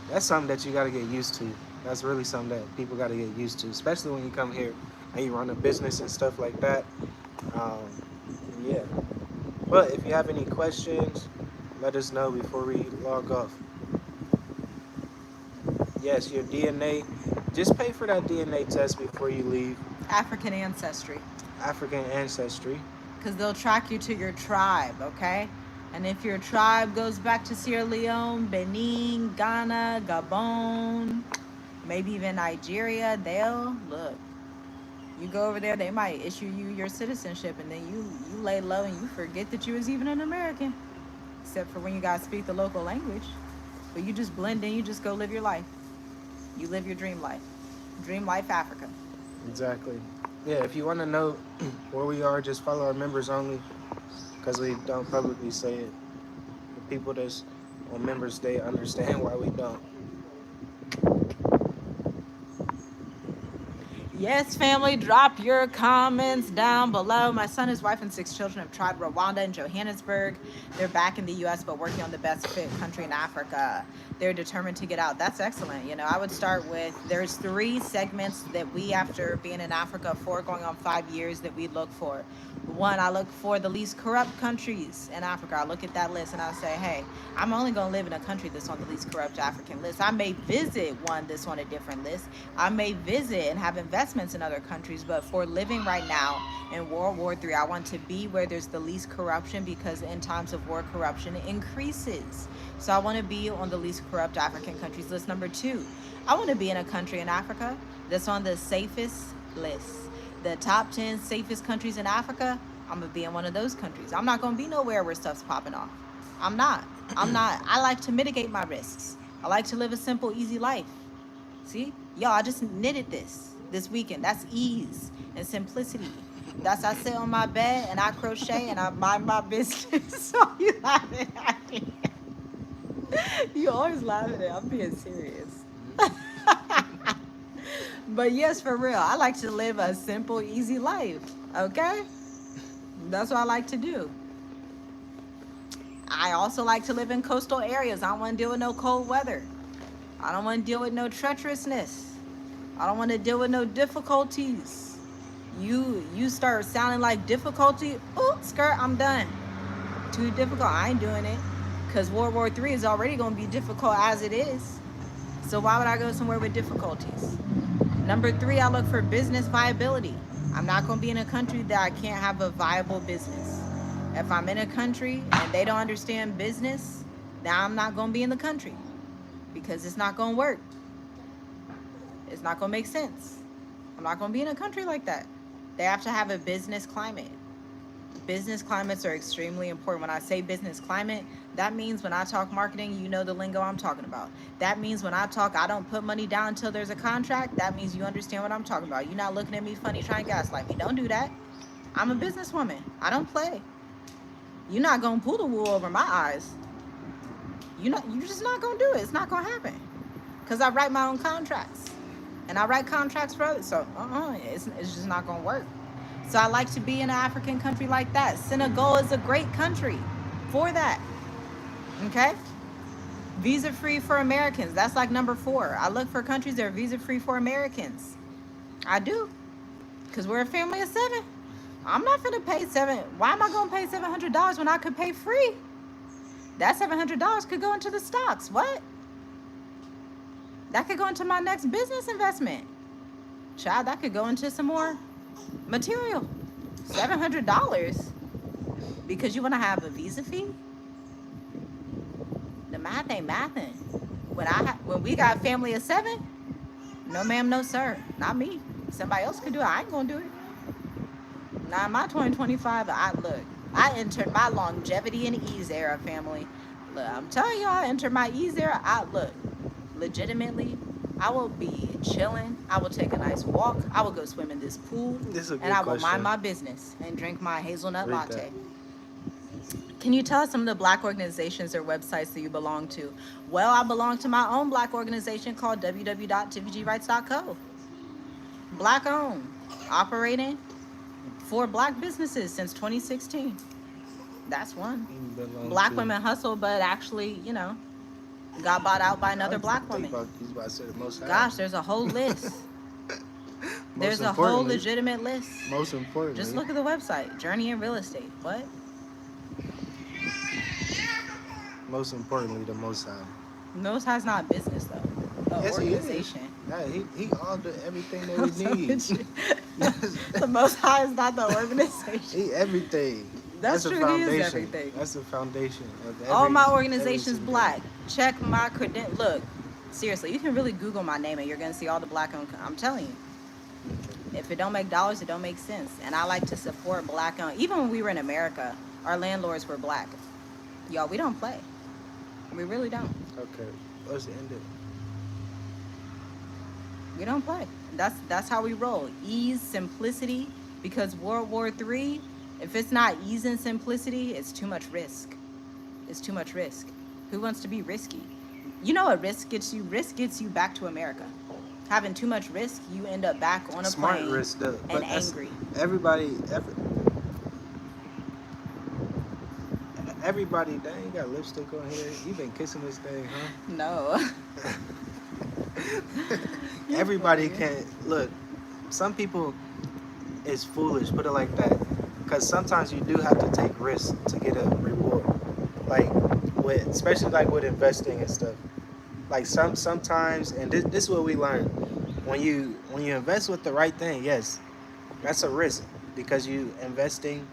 that's something that you got to get used to. That's really something that people got to get used to, especially when you come here and you run a business and stuff like that. Yeah. But if you have any questions, let us know before we log off. Yes, your DNA. Just pay for that DNA test before you leave. African ancestry. African ancestry. Because they'll track you to your tribe, okay? And if your tribe goes back to Sierra Leone, Benin, Ghana, Gabon, maybe even Nigeria, they'll look. You go over there, they might issue you your citizenship, and then you lay low and you forget that you was even an American, except for when you guys speak the local language. But you just blend in, you just go live your life. You live your dream life. Dream life Africa. Exactly. Yeah, if you want to know where we are, just follow our members only, because we don't publicly say it. The people that's on members, they understand why we don't. Yes, family, drop your comments down below. My son, his wife, and 6 children have tried Rwanda and Johannesburg. They're back in the U.S., but working on the best fit country in Africa. They're determined to get out. That's excellent. You know, I would start with, there's 3 segments that we, after being in Africa for going on 5 years, that we look for. 1, I look for the least corrupt countries in Africa. I look at that list and I say, hey, I'm only going to live in a country that's on the least corrupt African list. I may visit one that's on a different list. I may visit and have investments in other countries, but for living right now in World War III, I want to be where there's the least corruption, because in times of war, corruption increases. So I want to be on the least corrupt African countries list. Number 2, I want to be in a country in Africa that's on the safest list. The top 10 safest countries in Africa, I'm going to be in one of those countries. I'm not going to be nowhere where stuff's popping off. I'm not. I like to mitigate my risks. I like to live a simple, easy life. See? Y'all, I just knitted this weekend. That's ease and simplicity. That's, I sit on my bed and I crochet and I mind my business. So you laughing at me. You always laughing at me. I'm being serious. But yes, for real, I like to live a simple, easy life, okay? That's what I like to do. I also like to live in coastal areas. I don't want to deal with no cold weather. I don't want to deal with no treacherousness. I don't want to deal with no difficulties. You start sounding like difficulty, ooh, skirt, I'm done. Too difficult, I ain't doing it. Because World War III is already going to be difficult as it is. So why would I go somewhere with difficulties? Number 3, I look for business viability. I'm not going to be in a country that I can't have a viable business. If I'm in a country and they don't understand business, then I'm not going to be in the country, because it's not going to work. It's not going to make sense. I'm not going to be in a country like that. They have to have a business climate. Business climates are extremely important. When I say business climate, that means when I talk marketing, you know the lingo I'm talking about. That means when I talk, I don't put money down until there's a contract. That means you understand what I'm talking about. You're not looking at me funny trying to gaslight me. Don't do that. I'm a businesswoman. I don't play. You're not going to pull the wool over my eyes. You're just not going to do it. It's not going to happen. Because I write my own contracts. And I write contracts for others. So, it's just not going to work. So I like to be in an African country like that. Senegal is a great country for that. Okay? Visa-free for Americans. That's like number 4. I look for countries that are visa-free for Americans. I do. Because we're a family of 7. I'm not going to pay Why am I going to pay $700 when I could pay free? That $700 could go into the stocks. What? That could go into my next business investment. Child, that could go into some more material. $700 because you want to have a visa fee? The math ain't mathing. When we got a family of 7, no ma'am, no sir, not me. Somebody else could do it. I ain't gonna do it. Now in my 2025, I entered my longevity and ease era, family. Look, I'm telling y'all, I entered my ease era. Legitimately, I will be chilling. I will take a nice walk. I will go swim in this pool. And I will mind my business and drink my hazelnut latte. Can you tell us some of the Black organizations or websites that you belong to? Well, I belong to my own Black organization called www.tvgrights.co. Black owned, operating for Black businesses since 2016. That's one. Black women hustle, but actually, got bought out by another Black woman. Gosh, there's a whole list. There's a whole legitimate list. Most importantly, just look at the website. Journey in Real Estate. What? most importantly, the Most High. Most High's not business though. Yes, he is. Organization. Yeah, he all the everything that we So need. the Most High is not the organization. He everything. That's the true. foundation. He is everything. That's the foundation of All my every organization's single- black. Check my credentials. Look, seriously, you can really Google my name and you're gonna see all the black owned. I'm telling you. If it don't make dollars, it don't make sense. And I like to support black owned. Even when we were in America, our landlords were black. Y'all, we don't play. We really don't. Okay, let's end it. We don't play. That's how we roll. Ease, simplicity. Because World War III, if it's not ease and simplicity, it's too much risk. It's too much risk. Who wants to be risky? You know what risk gets you? Risk gets you back to America. Having too much risk, you end up back on a Smart plane risk, though, but and that's- angry. Everybody, dang, you got lipstick on here. You been kissing this thing, huh? No. Everybody can look. Some people is foolish, put it like that, because sometimes you do have to take risks to get a reward. Like with, especially like with investing and stuff. Like sometimes, and this is what we learn. When you invest with the right thing, yes, that's a risk because you investing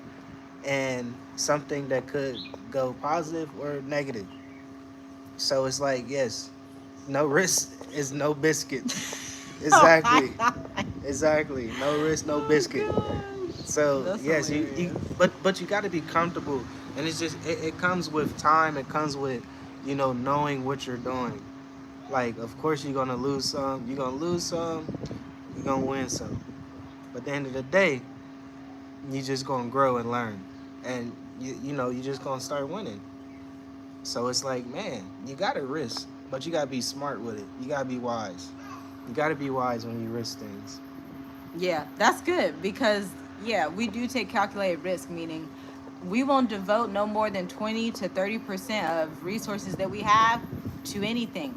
in something that could go positive or negative. So it's like, yes, no risk is no biscuit. Exactly. Exactly. No risk, no biscuit. So That's yes, you hilarious. but you got to be comfortable, and it's just it comes with time. It comes with knowing what you're doing. Like, of course you're gonna lose some. You're gonna lose some. You're gonna win some. But at the end of the day, you just gonna grow and learn, and you just gonna start winning. So it's like, man, you gotta risk, but you gotta be smart with it. You gotta be wise. You gotta be wise when you risk things. Yeah, that's good because, yeah, we do take calculated risk, meaning we won't devote no more than 20 to 30% of resources that we have to anything.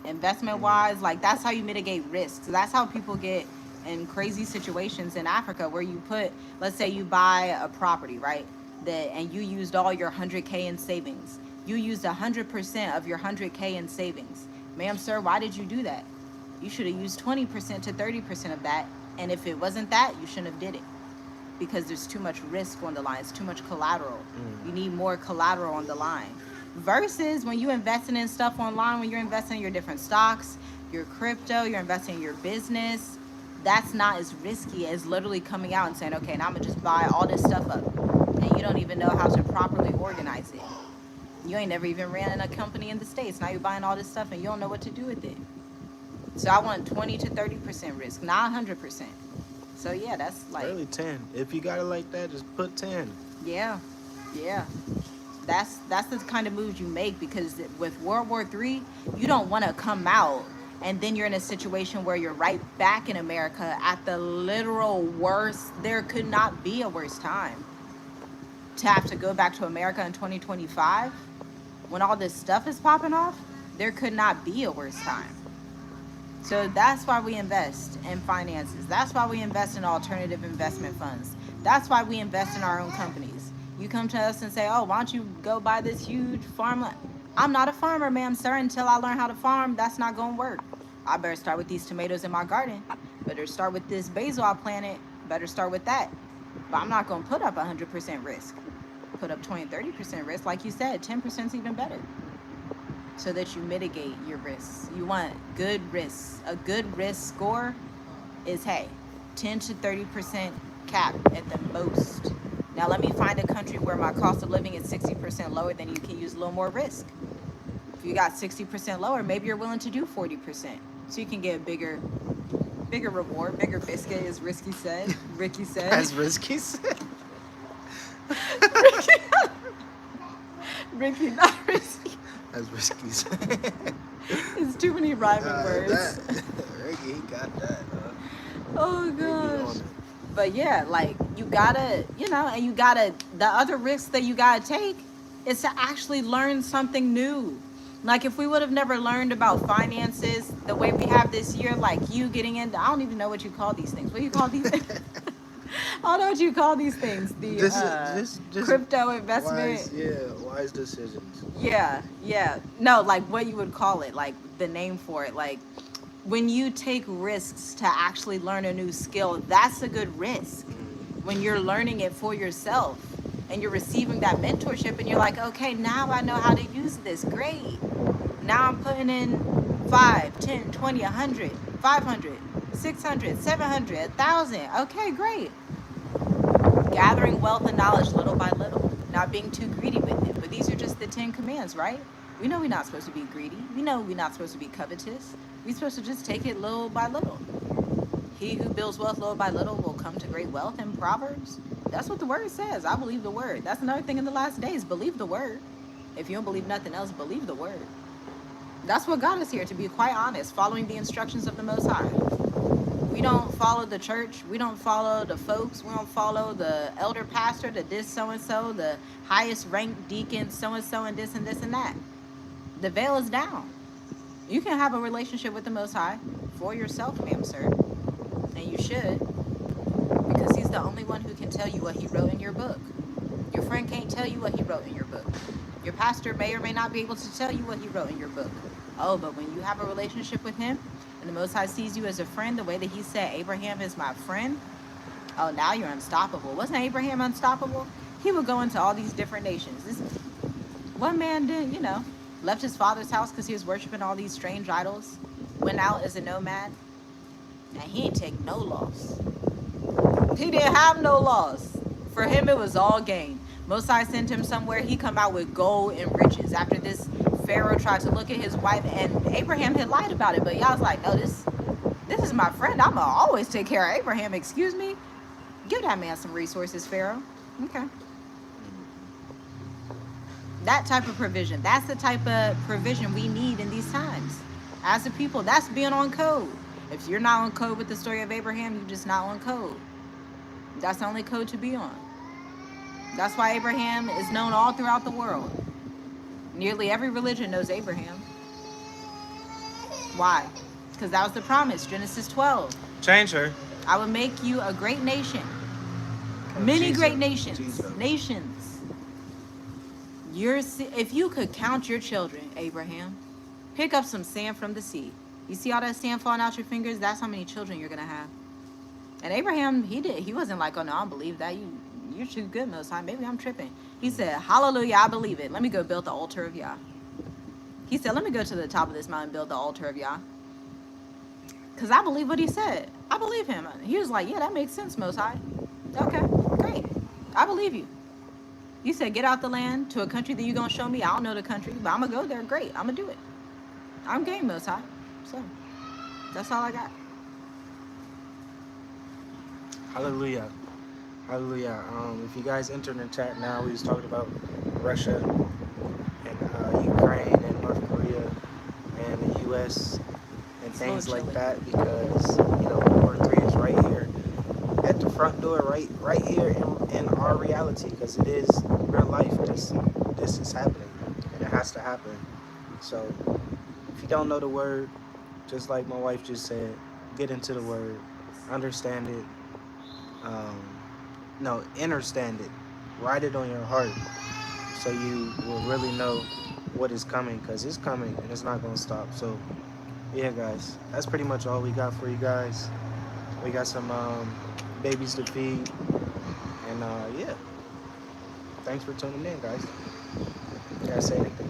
Investment wise, like that's how you mitigate risks. That's how people get in crazy situations in Africa where you put, let's say you buy a property, right? And you used all your 100K in savings. You used 100% of your 100K in savings. Ma'am, sir, why did you do that? You should have used 20% to 30% of that. And if it wasn't that, you shouldn't have did it. Because there's too much risk on the line. It's too much collateral. You need more collateral on the line. Versus when you investing in stuff online, when you're investing in your different stocks, your crypto, you're investing in your business, that's not as risky as literally coming out and saying, okay, now I'm gonna just buy all this stuff up. And you don't even know how to properly organize it. You ain't never even ran in a company in the States. Now you're buying all this stuff and you don't know what to do with it. So I want 20 to 30% risk, not 100%. So yeah, that's like Really 10. If you got it like that, just put 10. yeah. That's the kind of moves you make because with World War III, you don't want to come out and then you're in a situation where you're right back in America at the literal worst. There could not be a worse time to have to go back to America in 2025 when all this stuff is popping off. There could not be a worse time. So that's why we invest in finances. That's why we invest in alternative investment funds. That's why we invest in our own companies. You come to us and say, oh, why don't you go buy this huge farmland? I'm not a farmer, ma'am, sir. Until I learn how to farm, that's not going to work. I better start with these tomatoes in my garden. Better start with this basil I planted. Better start with that. But I'm not going to put up 100% risk. Put up 20, 30% risk. Like you said, 10% is even better. So that you mitigate your risks. You want good risks. A good risk score is, hey, 10 to 30% cap at the most. Now let me find a country where my cost of living is 60% lower, then you can use a little more risk. If you got 60% lower, maybe you're willing to do 40%. So you can get a bigger reward, bigger biscuit, as Ricky said. As Risky said. Ricky, not risky. As Risky said. It's too many rhyming words. Ricky, he got that. Oh Ricky on gosh. it. But yeah, like you gotta, and you gotta, the other risks that you gotta take is to actually learn something new. Like if we would have never learned about finances the way we have this year, like you getting into, I don't even know what you call these things. What do you call these? I don't know what you call these things. The Just crypto investment. wise decisions. Yeah, yeah. No, like what you would call it, like the name for it. Like when you take risks to actually learn a new skill, that's a good risk. When you're learning it for yourself and you're receiving that mentorship and you're like, okay, now I know how to use this. Great. Now I'm putting in 5, 10, 20, 100, 500, 600, 700, 1,000. Okay, great. Gathering wealth and knowledge little by little, not being too greedy with it. But these are just the 10 commands, right? We know we're not supposed to be greedy. We know we're not supposed to be covetous. We're supposed to just take it little by little. He who builds wealth little by little will come to great wealth in Proverbs. That's what the word says. I believe the word. That's another thing in the last days. Believe the word. If you don't believe nothing else, believe the word. That's what got us here, to be quite honest, following the instructions of the Most High. We don't follow the church. We don't follow the folks. We don't follow the elder pastor, the this so-and-so, the highest ranked deacon so-and-so, and this and this and that. The veil is down. You can have a relationship with the Most High for yourself, ma'am, sir. And you should. Because he's the only one who can tell you what he wrote in your book. Your friend can't tell you what he wrote in your book. Your pastor may or may not be able to tell you what he wrote in your book. Oh, but when you have a relationship with him, and the Most High sees you as a friend, the way that he said, Abraham is my friend, oh, now you're unstoppable. Wasn't Abraham unstoppable? He would go into all these different nations. One man did, left his father's house because he was worshiping all these strange idols, went out as a nomad, and he didn't take no loss. He didn't have no loss. For him, it was all gain. Mosai sent him somewhere. He come out with gold and riches. After this, Pharaoh tried to look at his wife, and Abraham had lied about it. But y'all was like, no, this is my friend. I'm going to always take care of Abraham. Excuse me? Give that man some resources, Pharaoh. Okay. That type of provision. That's the type of provision we need in these times. As a people, that's being on code. If you're not on code with the story of Abraham, you're just not on code. That's the only code to be on. That's why Abraham is known all throughout the world. Nearly every religion knows Abraham. Why? Because that was the promise, Genesis 12. Change her. I will make you a great nation. Many great nations. Nations. If you could count your children, Abraham, pick up some sand from the sea. You see all that sand falling out your fingers? That's how many children you're going to have. And Abraham, he wasn't like, oh no, I don't believe that. You're too good, Most High. Maybe I'm tripping. He said, hallelujah, I believe it. Let me go build the altar of Yah. He said, let me go to the top of this mountain and build the altar of Yah. Because I believe what he said. I believe him. He was like, yeah, that makes sense, Most High. Okay, great. I believe you. You said, get out the land to a country that you're going to show me. I don't know the country, but I'm going to go there. Great. I'm going to do it. I'm game, Most High. So, that's all I got. Hallelujah. Hallelujah. If you guys enter in the chat now, we was talking about Russia and Ukraine and North Korea and the U.S. and things like that, because World War III is right here at the front door, right here in our reality, because it is real life. This is happening, and it has to happen. So if you don't know the word, just like my wife just said, get into the word, understand it. Understand it. Write it on your heart so you will really know what is coming, because it's coming and it's not going to stop. So, yeah, guys, that's pretty much all we got for you guys. We got some babies to feed. And, yeah. Thanks for tuning in, guys. You guys say anything?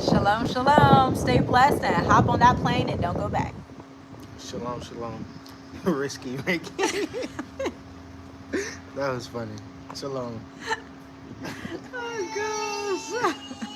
Shalom, shalom. Stay blessed and hop on that plane and don't go back. Shalom, shalom. Risky Ricky. That was funny. Shalom. Oh, gosh.